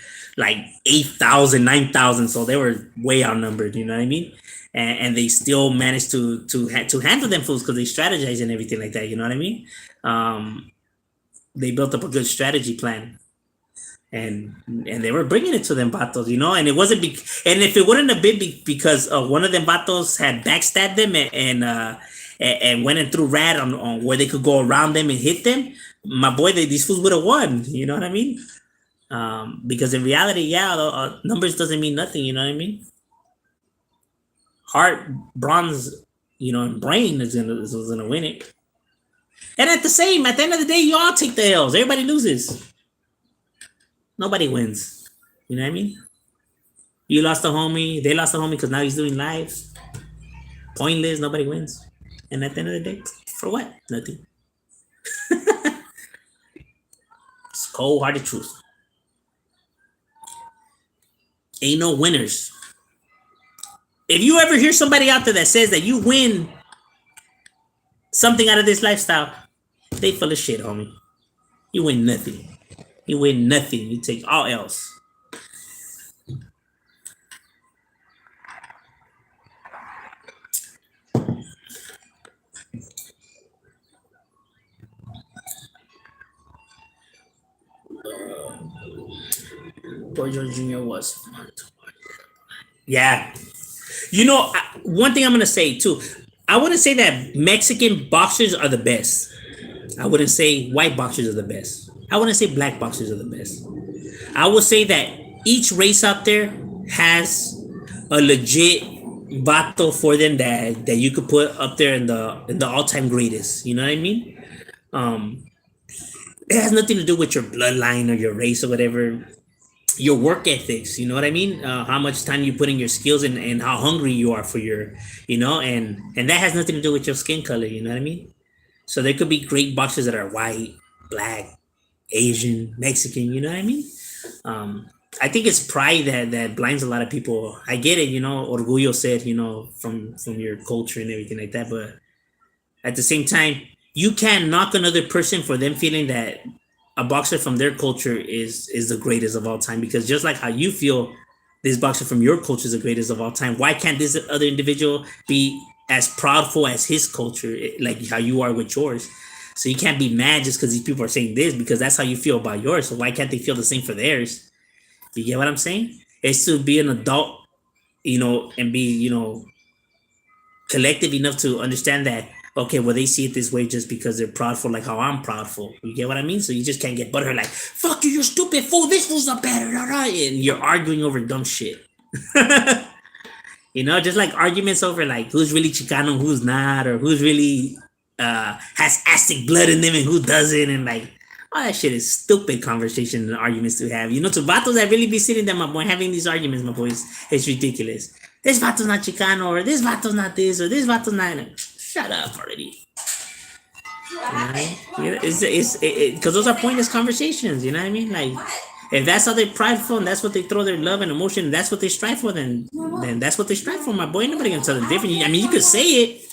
8,000, 9,000, so they were way outnumbered, you know what I mean? And they still managed to handle them fools because they strategized and everything like that, you know what I mean? They built up a good strategy plan. and they were bringing it to them vatos, you know, and it wasn't and if it wouldn't have been because one of them vatos had backstabbed them and went and threw rat on where they could go around them and hit them, my boy, these fools would have won. You know what I mean? Because in reality, yeah, numbers doesn't mean nothing. You know what I mean? Heart, bronze, you know, and brain is gonna win it. And at the end of the day, you all take the L's. Everybody loses. Nobody wins. You know what I mean? You lost a homie. They lost a homie because now he's doing lives. Pointless. Nobody wins. And at the end of the day, for what? Nothing. It's cold-hearted truth. Ain't no winners. If you ever hear somebody out there that says that you win something out of this lifestyle, they full of shit, homie. You win nothing. You win nothing. You take all else. Boy George Jr. was fun. Yeah. You know, one thing I'm going to say too. I wouldn't say that Mexican boxers are the best. I wouldn't say white boxers are the best. I wouldn't say black boxers are the best. I would say that each race out there has a legit vato for them that you could put up there in the all-time greatest. You know what I mean? It has nothing to do with your bloodline or your race or whatever. Your work ethics, you know what I mean? How much time you put in your skills and how hungry you are for your, you know, and that has nothing to do with your skin color. You know what I mean? So there could be great boxers that are white, black, Asian, Mexican. You know what I mean? I think it's pride that blinds a lot of people. I get it, you know. Orgullo said, you know, from your culture and everything like that. But at the same time, you can't knock another person for them feeling that a boxer from their culture is the greatest of all time. Because just like how you feel this boxer from your culture is the greatest of all time, why can't this other individual be as proudful as his culture, like how you are with yours? So you can't be mad just because these people are saying this, because that's how you feel about yours. So why can't they feel the same for theirs? You get what I'm saying? It's to be an adult, you know, and be, you know, collective enough to understand that, okay, well, they see it this way just because they're proudful, like how I'm proudful. You get what I mean? So you just can't get butthurt like, fuck you, you're stupid fool, this fool's not better, and you're arguing over dumb shit. You know, just like arguments over like who's really Chicano, who's not, or who's really has Aztec blood in them and who doesn't, and like all that shit is stupid conversation and arguments to have. You know, to vatos that really be sitting there, my boy, having these arguments, my boys, it's ridiculous. This vato's not Chicano, or this vato's not this, or this vato's not. Shut up already. It's because those are pointless conversations. You know what I mean? Like, if that's how they're prideful and that's what they throw their love and emotion, and that's what they strive for, then that's what they strive for, my boy. Nobody can tell them different. I mean, you could say it.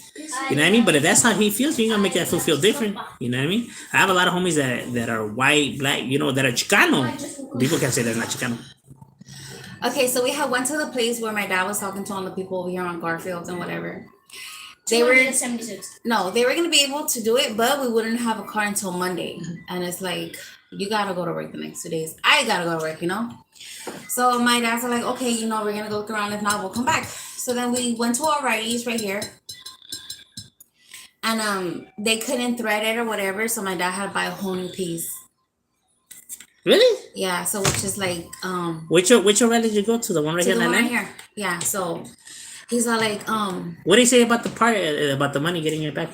You know what I mean? But if that's how he feels, you ain't gonna make that fool feel different. You know what I mean? I have a lot of homies that are white, black, you know, that are Chicano. People can say they're not Chicano. Okay, so we had went to the place where my dad was talking to all the people over here on Garfield and whatever. They were 76. No, they were gonna be able to do it, but we wouldn't have a car until Monday. And it's like, you gotta go to work the next 2 days. I gotta go to work, you know? So my dad's like, okay, you know, we're gonna go look around. If not, we'll come back. So then we went to O'Reilly's right here. And they couldn't thread it or whatever, so my dad had to buy a whole new piece. Really? Yeah, so which is like which O'Reilly did you go to? The one right to here the in one right Atlanta? here. Yeah, so he's all like what did he say about the part about the money getting it back?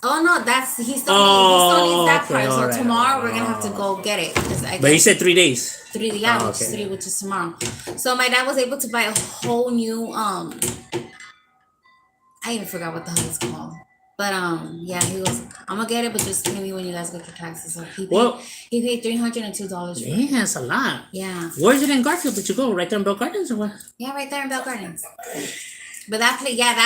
oh no, that's he still needs that okay, part. So alright, tomorrow we're gonna have to go get it. But he said 3 days. 3, yeah, which is 3, which is tomorrow. So my dad was able to buy a whole new I even forgot what the hell it's called. But yeah, he goes, I'm gonna get it, but just give me when you guys get your taxes. So he paid $302. Yeah, that's a lot. Yeah. Where is it in Garfield? Did you go right there in Bell Gardens or what? Yeah, right there in Bell Gardens. But that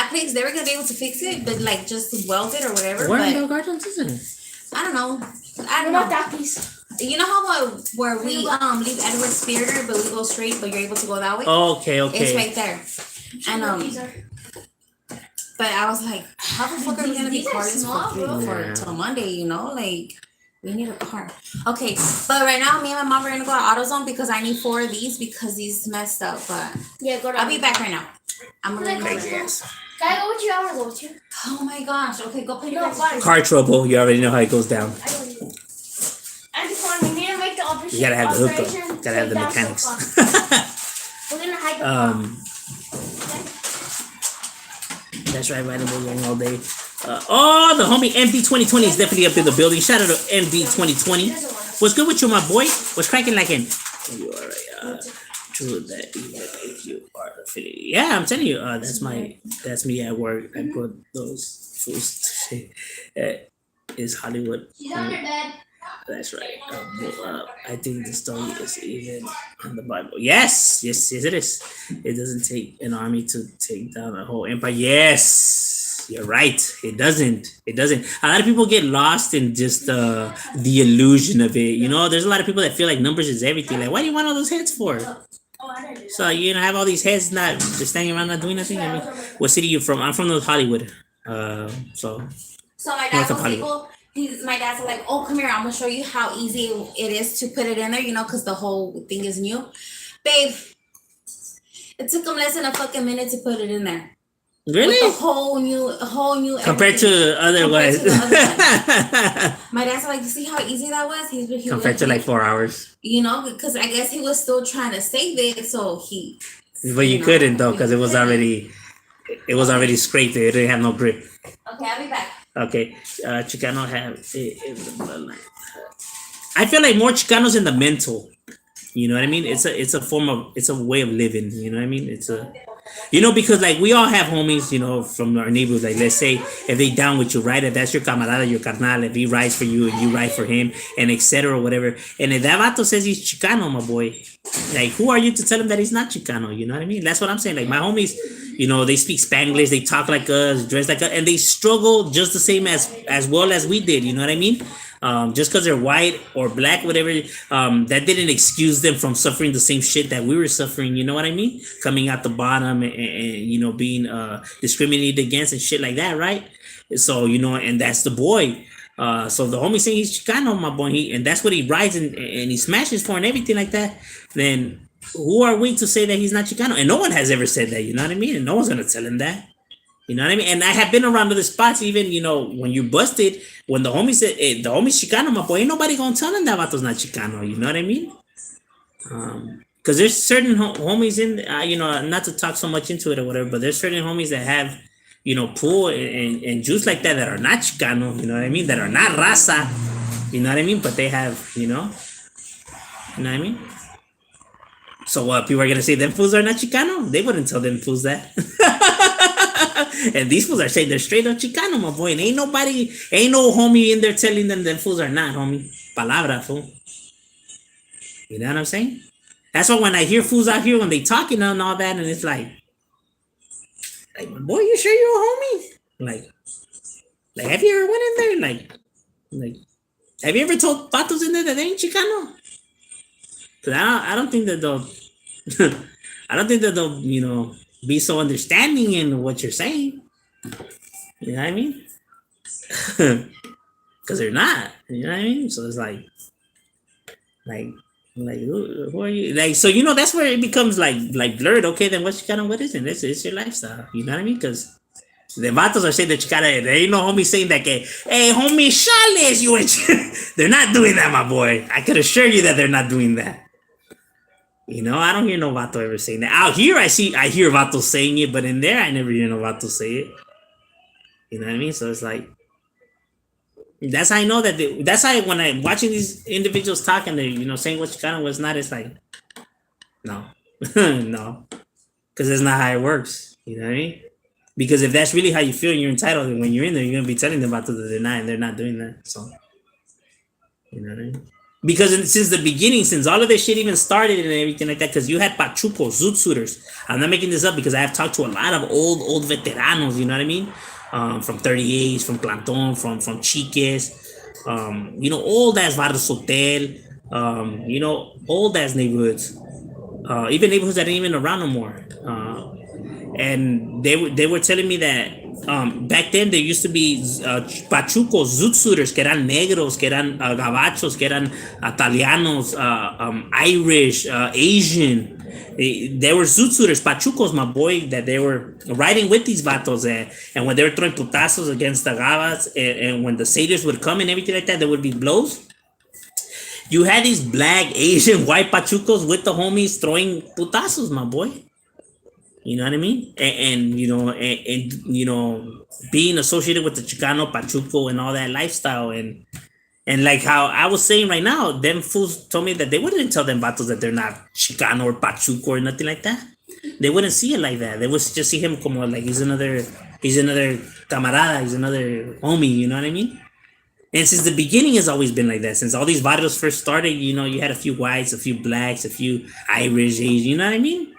place, they were gonna be able to fix it, but like just weld it or whatever. Where but in Bell Gardens is it? I don't know. What about that piece? You know how where we leave Edwards Theater, but we go straight, but you're able to go that way? Okay. It's right there. And but I was like, how the fuck are we gonna be carded for till Monday, you know? Like, We need a car. Okay, but right now, me and my mom are gonna go to AutoZone because I need 4 of these because these messed up. But Yeah, go to I'll be back right now. I'm gonna go. Yes. Can I go with you? I wanna go with you. Oh my gosh. Okay, go pay No, your fine. Car trouble. You already know how it goes down. I don't need it. I just want we need to make the operation. You gotta have the hookup. operation Gotta have the take down mechanics. so far. We're gonna hide the car. That's right, riding along all day. The homie MD 2020 is definitely up in the building. Shout out to MD 2020. What's good with you, my boy? What's cracking like in? You are true that even if you are affiliated. Yeah, I'm telling you, that's me at work. I put those fools to say. Is Hollywood. She's on her bed. That's right. I think the story is even on the Bible. Yes, it is. It doesn't take an army to take down a whole empire. Yes, you're right. It doesn't. A lot of people get lost in just the illusion of it. You know, there's a lot of people that feel like numbers is everything. Like, why do you want all those heads for? So you have all these heads not just standing around not doing nothing. I mean, what city you from? I'm from North Hollywood. So my dad was able. My dad's like, oh, come here. I'm gonna show you how easy it is to put it in there. You know, because the whole thing is new, babe. It took him less than a fucking minute to put it in there. Really? With a whole new. Compared to other ones. My dad's like, you see how easy that was? He compared to like 4 hours. You know, because I guess he was still trying to save it, so he. But you couldn't though, because it was already scraped. It didn't have no grip. Okay, I'll be back. Okay, Chicano have it in the bloodline. I feel like more Chicanos in the mental. You know what I mean? It's a way of living. You know what I mean? Because like we all have homies, from our neighborhood. Like let's say if they down with you, right? If that's your camarada, your carnal, if he rides for you and you ride for him, and etc. or whatever. And if that vato says he's Chicano, my boy, like who are you to tell him that he's not Chicano? You know what I mean? That's what I'm saying. Like my homies, they speak Spanglish, they talk like us, dress like us, and they struggle just the same as well as we did. You know what I mean? Just because they're white or black, whatever, that didn't excuse them from suffering the same shit that we were suffering. You know what I mean? Coming out the bottom and being discriminated against and shit like that, right? So and that's the boy. So the homie saying he's Chicano, my boy, and that's what he rides and he smashes for and everything like that. Then who are we to say that he's not Chicano? And no one has ever said that. You know what I mean? And no one's gonna tell him that. You know what I mean? And I have been around other spots, even, when you busted, when the homie said, hey, the homie's Chicano, my boy, ain't nobody gonna tell him that vato's not Chicano. You know what I mean? Because there's certain homies in, not to talk so much into it or whatever, but there's certain homies that have, pool and juice like that are not Chicano, you know what I mean? That are not raza, you know what I mean? But they have, you know what I mean? So what, people are gonna say them fools are not Chicano? They wouldn't tell them fools that. And these fools are saying they're straight up Chicano, my boy. And ain't no homie in there telling them fools are not, homie. Palabra, fool. You know what I'm saying? That's why when I hear fools out here when they talking and all that, and it's like, my boy, you sure you're a homie? Like, have you ever went in there? Like, have you ever told patos in there that they ain't Chicano? Cause I don't think that they'll, be so understanding in what you're saying. You know what I mean? Because they're not. You know what I mean? So it's like who are you? Like, so that's where it becomes like blurred. Okay, then what isn't? It's your lifestyle. You know what I mean? Because the vatos are saying that Chicana, there ain't no homie saying that, hey, homie, Charles, you ain't. They're not doing that, my boy. I could assure you that they're not doing that. I don't hear no vato ever saying that. Out here, I hear vatos saying it, but in there, I never hear no vato say it. You know what I mean? So it's like, that's how I know that. That's how when I'm watching these individuals talking, they're saying what Chicano was not. It's like, no, no, because that's not how it works. You know what I mean? Because if that's really how you feel, and you're entitled, and when you're in there, you're gonna be telling them about that they're not, and they're not doing that. So, you know what I mean? Because since the beginning, since all of this shit even started and everything like that, because you had pachucos, zoot suiters. I'm not making this up because I have talked to a lot of old veteranos, you know what I mean? From 38s, from Planton, from Chiques, old ass Barrios Hotel, old ass neighborhoods, even neighborhoods that ain't even around no more. And they were telling me that back then there used to be pachucos, zoot suiters, que eran negros, que eran gabachos, que eran italianos, Irish, Asian. They were zoot suiters, pachucos, my boy, that they were riding with these vatos. And when they were throwing putazos against the gabas, and when the sailors would come and everything like that, there would be blows. You had these black, Asian, white pachucos with the homies throwing putazos, my boy. You know what I mean? And you know, being associated with the Chicano, Pachuco, and all that lifestyle, and like how I was saying right now, them fools told me that they wouldn't tell them vatos that they're not Chicano or Pachuco or nothing like that. They wouldn't see it like that. They would just see him como like he's another camarada, he's another homie. You know what I mean? And since the beginning has always been like that. Since all these barrios first started, you know, you had a few whites, a few blacks, a few Irish, Asian. You know what I mean?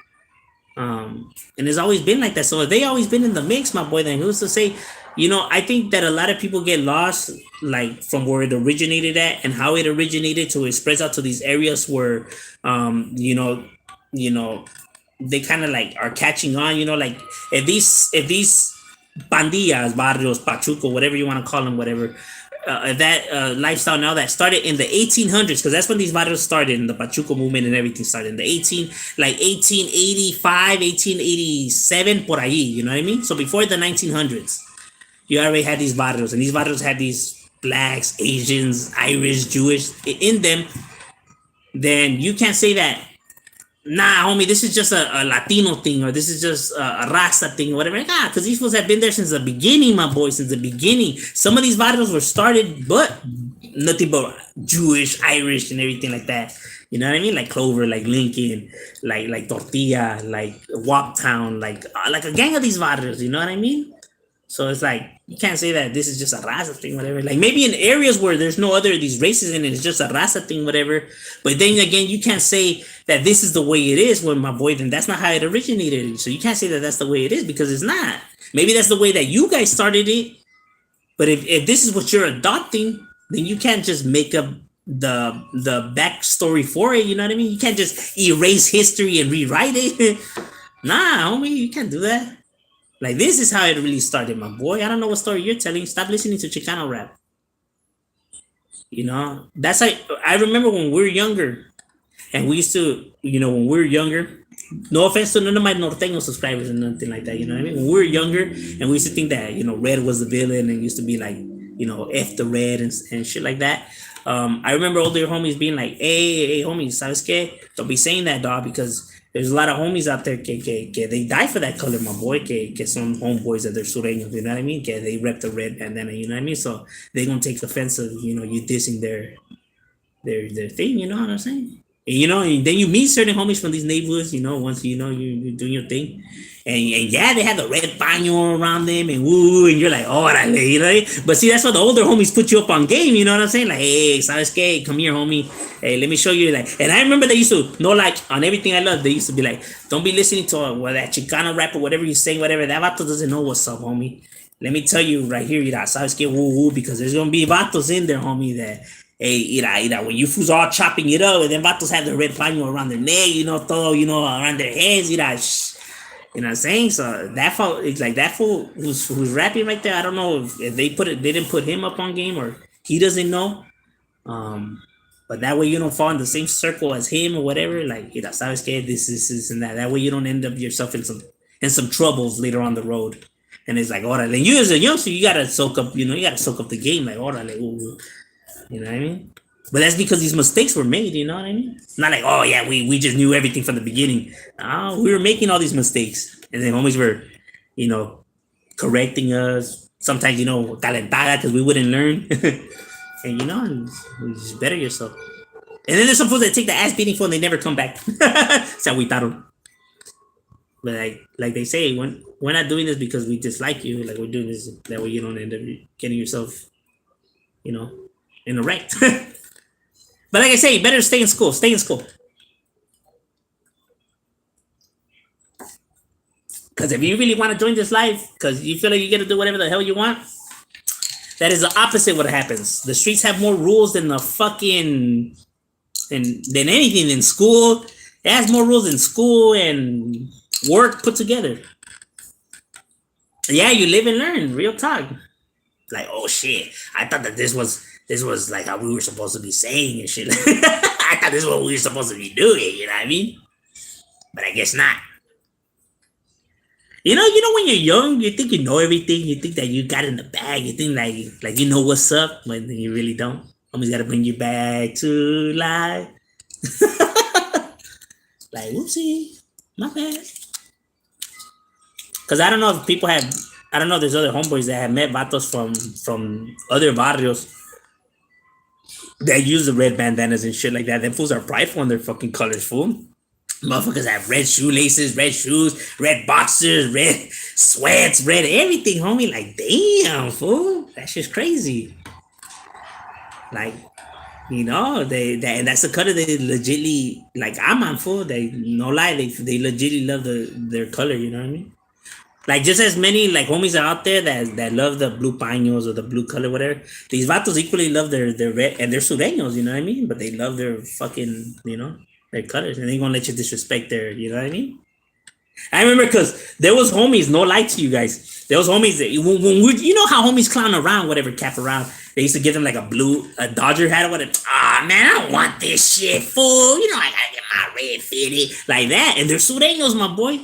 And it's always been like that. So if they always been in the mix, my boy, then who's to say? You know, I think that a lot of people get lost, like from where it originated at and how it originated, to it spreads out to these areas where, you know, they kind of like are catching on. You know, like if these pandillas, barrios, pachuco, whatever you want to call them, whatever, that lifestyle now that started in the 1800s, because that's when these barrios started, and the Pachuco movement and everything started in the 1885, 1887, por ahí, you know what I mean? So before the 1900s, you already had these barrios, and these barrios had these blacks, Asians, Irish, Jewish in them. Then you can't say that, nah, homie, this is just a Latino thing, or this is just a Rasta thing, or whatever. Nah, because these folks have been there since the beginning, my boy, since the beginning. Some of these barrios were started, but nothing but Jewish, Irish, and everything like that. You know what I mean? Like Clover, like Lincoln, like Tortilla, like Waptown, like a gang of these barrios. You know what I mean? So it's like you can't say that this is just a raza thing, whatever. Like maybe in areas where there's no other of these races in it, it's just a raza thing, whatever. But then again, you can't say that this is the way it is, when my boy, then that's not how it originated. So you can't say that that's the way it is, because it's not. Maybe that's the way that you guys started it. But if this is what you're adopting, then you can't just make up the backstory for it. You know what I mean? You can't just erase history and rewrite it. Nah, homie, you can't do that. Like, this is how it really started, my boy. I don't know what story you're telling. Stop listening to Chicano rap. You know, that's like, I remember when we were younger, and we used to, you know, when we were younger, no offense to none of my norteño subscribers and nothing like that, you know what I mean? When we were younger, and we used to think that, you know, red was the villain, and used to be like, you know, F the red and shit like that. I remember older homies being like, hey, homies, ¿sabes qué? Don't be saying that, dog, because there's a lot of homies out there que they die for that color, my boy, que son homeboys that they're sureños, you know what I mean? Que they rep the red bandana, you know what I mean? So they gonna take offense of, you know, you dissing their thing, you know what I'm saying? And, you know, and then you meet certain homies from these neighborhoods, you know, once you know you're doing your thing. And yeah, they have the red paño around them and woo, and you're like, oh, you know? But see, that's why the older homies put you up on game, you know what I'm saying? Like, hey, ¿sabes qué? Come here, homie. Hey, let me show you. Like, and I remember they used to, no, like, on everything I love, they used to be like, don't be listening to that Chicano rap or whatever you saying, whatever. That vato doesn't know what's up, homie. Let me tell you right here, ¿sabes qué? Woo, woo, because there's going to be vatos in there, homie, that, hey, when you fools all chopping it up, and then vatos have the red paño around their neck, you know, todo, you know, around their heads, you know what I'm saying? So that fool, it's like that fool who's rapping right there. I don't know if they didn't put him up on game, or he doesn't know. But that way you don't fall in the same circle as him or whatever. Like, sabes que this and that. That way you don't end up yourself in some troubles later on the road. And it's like, orale. And you as a youngster, you gotta soak up, you know, the game. Like, orale, ooh. You know what I mean? But that's because these mistakes were made, you know what I mean? It's not like, oh yeah, we just knew everything from the beginning. No, we were making all these mistakes. And then homies were, you know, correcting us. Sometimes, you know, calentada because we wouldn't learn. And you know, you just better yourself. And then there's some fools that take the ass beating for and they never come back. Se agüitaron. But like they say, we're not doing this because we dislike you. Like, we're doing this that way you don't end up getting yourself, you know, in a wreck. But like I say, better stay in school. Stay in school. Because if you really want to join this life, because you feel like you get to do whatever the hell you want, that is the opposite what happens. The streets have more rules than the fucking than anything in school. It has more rules in school and work put together. Yeah, you live and learn. Real talk. Like, oh shit, I thought that this was like how we were supposed to be saying and shit. I thought this is what we were supposed to be doing. You know what I mean? But I guess not. When you're young, you think you know everything. You think that you got in the bag. You think like you know what's up, but you really don't. Homie's got to bring you back to life. Like, whoopsie, my bad. Because I don't know if people have. I don't know if there's other homeboys that have met vatos from other barrios that use the red bandanas and shit like that. Them fools are prideful in their fucking colors, fool. Motherfuckers have red shoelaces, red shoes, red boxers, red sweats, red everything, homie. Like, damn, fool. That shit's crazy. Like, and that's the color they legitly like. I'm on fool. They no lie, they legitly love their color. You know what I mean? Like just as many like homies are out there that love the blue paños or the blue color, whatever. These vatos equally love their red and they're sureños, you know what I mean? But they love their fucking, their colors, and they ain't gonna let you disrespect their, you know what I mean? I remember because there was homies, no lie to you guys. There was homies that when we, how homies clown around, whatever, cap around. They used to give them like a Dodger hat or whatever. Ah man, I don't want this shit, fool. I gotta get my red fitted like that. And they're sureños, my boy.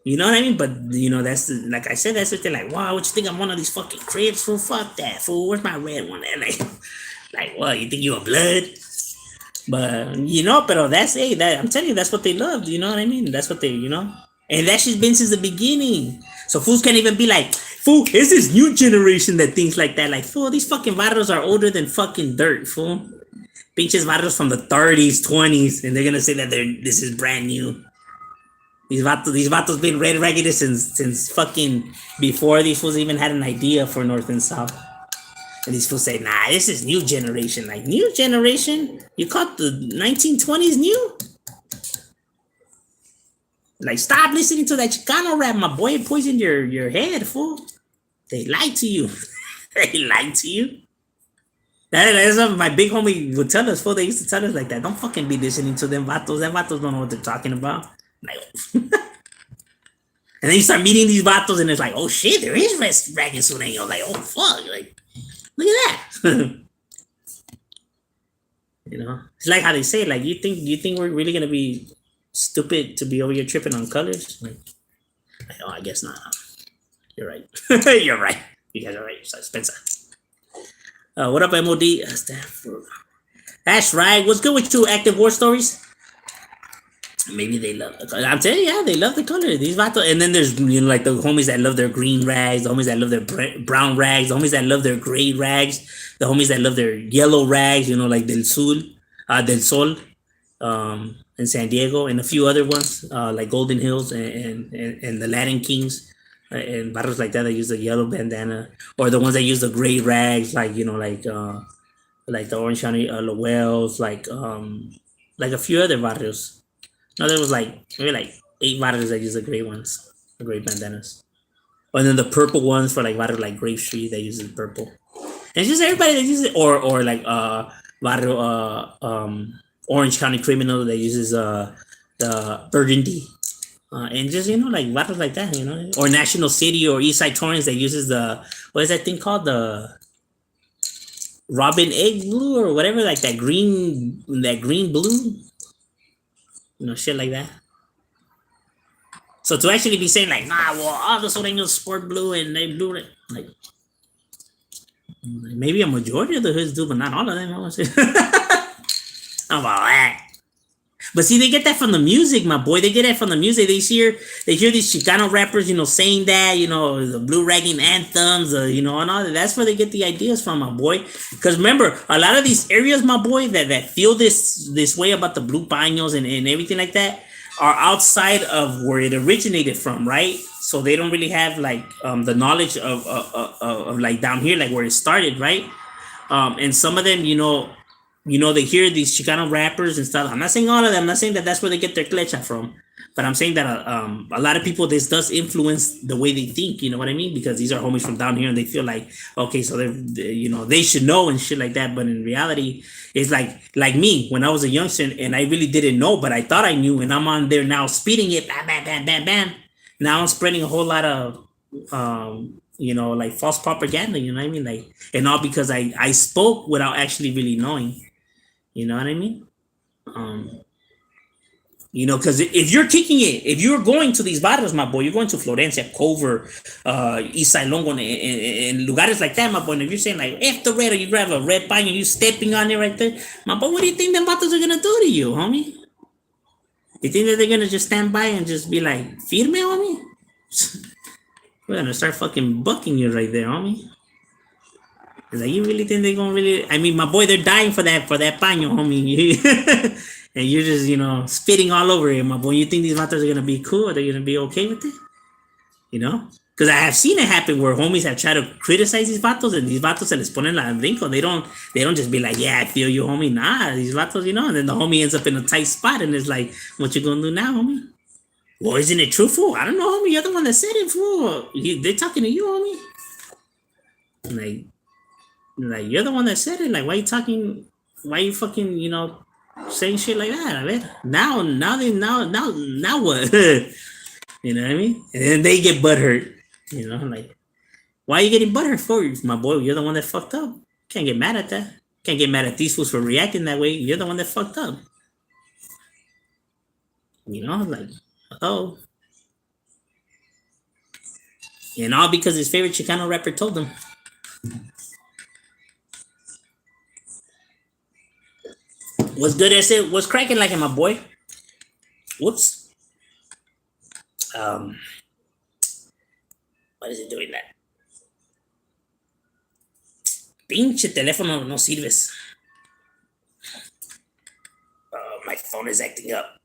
You know what I mean? But that's like I said, that's the thing. Like, wow, what you think I'm one of these fucking cribs? Fool, fuck that, fool. Where's my red one? And like, what? You think you a blood? But but that I'm telling you, that's what they loved. You know what I mean? That's what and that's just been since the beginning. So fools can't even be like, fool, it's this new generation that thinks like that. Like, fool, these fucking barros are older than fucking dirt, fool. Pinches barros from the 30s, 20s, and they're gonna say that this is brand new. These vatos been red raggedy since fucking before these fools even had an idea for North and South. And these fools say, nah, this is new generation. Like, new generation? You caught the 1920s new? Like, stop listening to that Chicano rap, my boy. It poisoned your head, fool. They lied to you. They lied to you. That's what my big homie would tell us, fool. They used to tell us like that. Don't fucking be listening to them vatos. Them vatos don't know what they're talking about. Like, and then you start meeting these vatos, and it's like, oh shit, there is ragged sureño. Like, oh fuck, like, look at that. It's like how they say, like, you think we're really gonna be stupid to be over here tripping on colors? Like oh, I guess not. You're right. You're right. You guys are right. So Spencer. What up, M.O.D? That's right. What's good with you, Active War Stories? Maybe they love the color. I'm telling you, yeah, they love the color. These vatos. And then there's like the homies that love their green rags, the homies that love their brown rags, the homies that love their gray rags, the homies that love their yellow rags, like Del Sol, in San Diego, and a few other ones, like Golden Hills and the Latin Kings, and barrios like that use the yellow bandana, or the ones that use the gray rags, like like the Orange County Lowells, like a few other barrios. No, there was maybe 8 barrios that use the gray ones, the gray bandanas. And then the purple ones for barrio like Grave Street, they use the purple. And it's just everybody that uses it, or like barrio Orange County Criminal that uses the burgundy. And just like barrios like that, or National City or Eastside Torrance that uses what is that thing called, the Robin Egg blue or whatever, like that green blue. Shit like that. So to actually be saying nah, well, all the sureños sport blue and they blue, like maybe a majority of the hoods do, but not all of them. How about that? But see, they get that from the music, my boy. They get that from the music. They hear these Chicano rappers, saying that, the blue ragging anthems, and all that. That's where they get the ideas from, my boy. Because remember, a lot of these areas, my boy, that feel this way about the blue paños and everything like that are outside of where it originated from, right? So they don't really have the knowledge of like down here, like where it started, right? And some of them, they hear these Chicano rappers and stuff. I'm not saying all of them. I'm not saying that that's where they get their clecha from. But I'm saying that a lot of people, this does influence the way they think. You know what I mean? Because these are homies from down here, and they feel like, okay, so they should know and shit like that. But in reality, it's like me when I was a youngster, and I really didn't know, but I thought I knew. And I'm on there now, speeding it, bam, bam, bam, bam, bam. Now I'm spreading a whole lot of like false propaganda. You know what I mean? Like, and all because I spoke without actually really knowing. You know what I mean? Um, because if you're kicking it, if you're going to these barrios, my boy, you're going to Florencia, Cover, East Side Longo, and lugares like that, my boy. And if you're saying like, F the red, or you grab a red pine and you stepping on it right there, my boy, what do you think them vatos are gonna do to you, homie? You think that they're gonna just stand by and just be like, firme, homie? We're gonna start fucking bucking you right there, homie. Like, you really think they're gonna really? I mean, my boy, they're dying for that paño, homie. And you're just, spitting all over it, my boy. You think these vatos are gonna be cool? Or they're gonna be okay with it? You know? Because I have seen it happen where homies have tried to criticize these vatos, and these vatos se les ponen la brinco. They don't just be like, yeah, I feel you, homie. Nah, these vatos, and then the homie ends up in a tight spot, and it's like, what you gonna do now, homie? Well, isn't it true, fool? I don't know, homie. You're the one that said it, fool. They're talking to you, homie. Like you're the one that said it. Like, why you talking? Why you fucking, saying shit like that? I mean, now what? You know what I mean? And then they get butthurt. Like, why are you getting butthurt for? My boy, you're the one that fucked up. Can't get mad at that. Can't get mad at these fools for reacting that way. You're the one that fucked up. Like, oh. And all because his favorite Chicano rapper told him. What's good as it? What's cracking like it, my boy? Whoops. Um, what is it doing that? Pinche teléfono no sirves. My phone is acting up.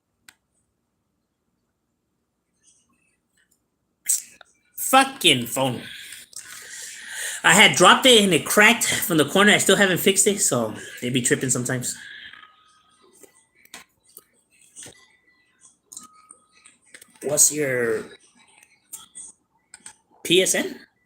Fucking phone. I had dropped it and it cracked from the corner. I still haven't fixed it, so it be tripping sometimes. What's your PSN?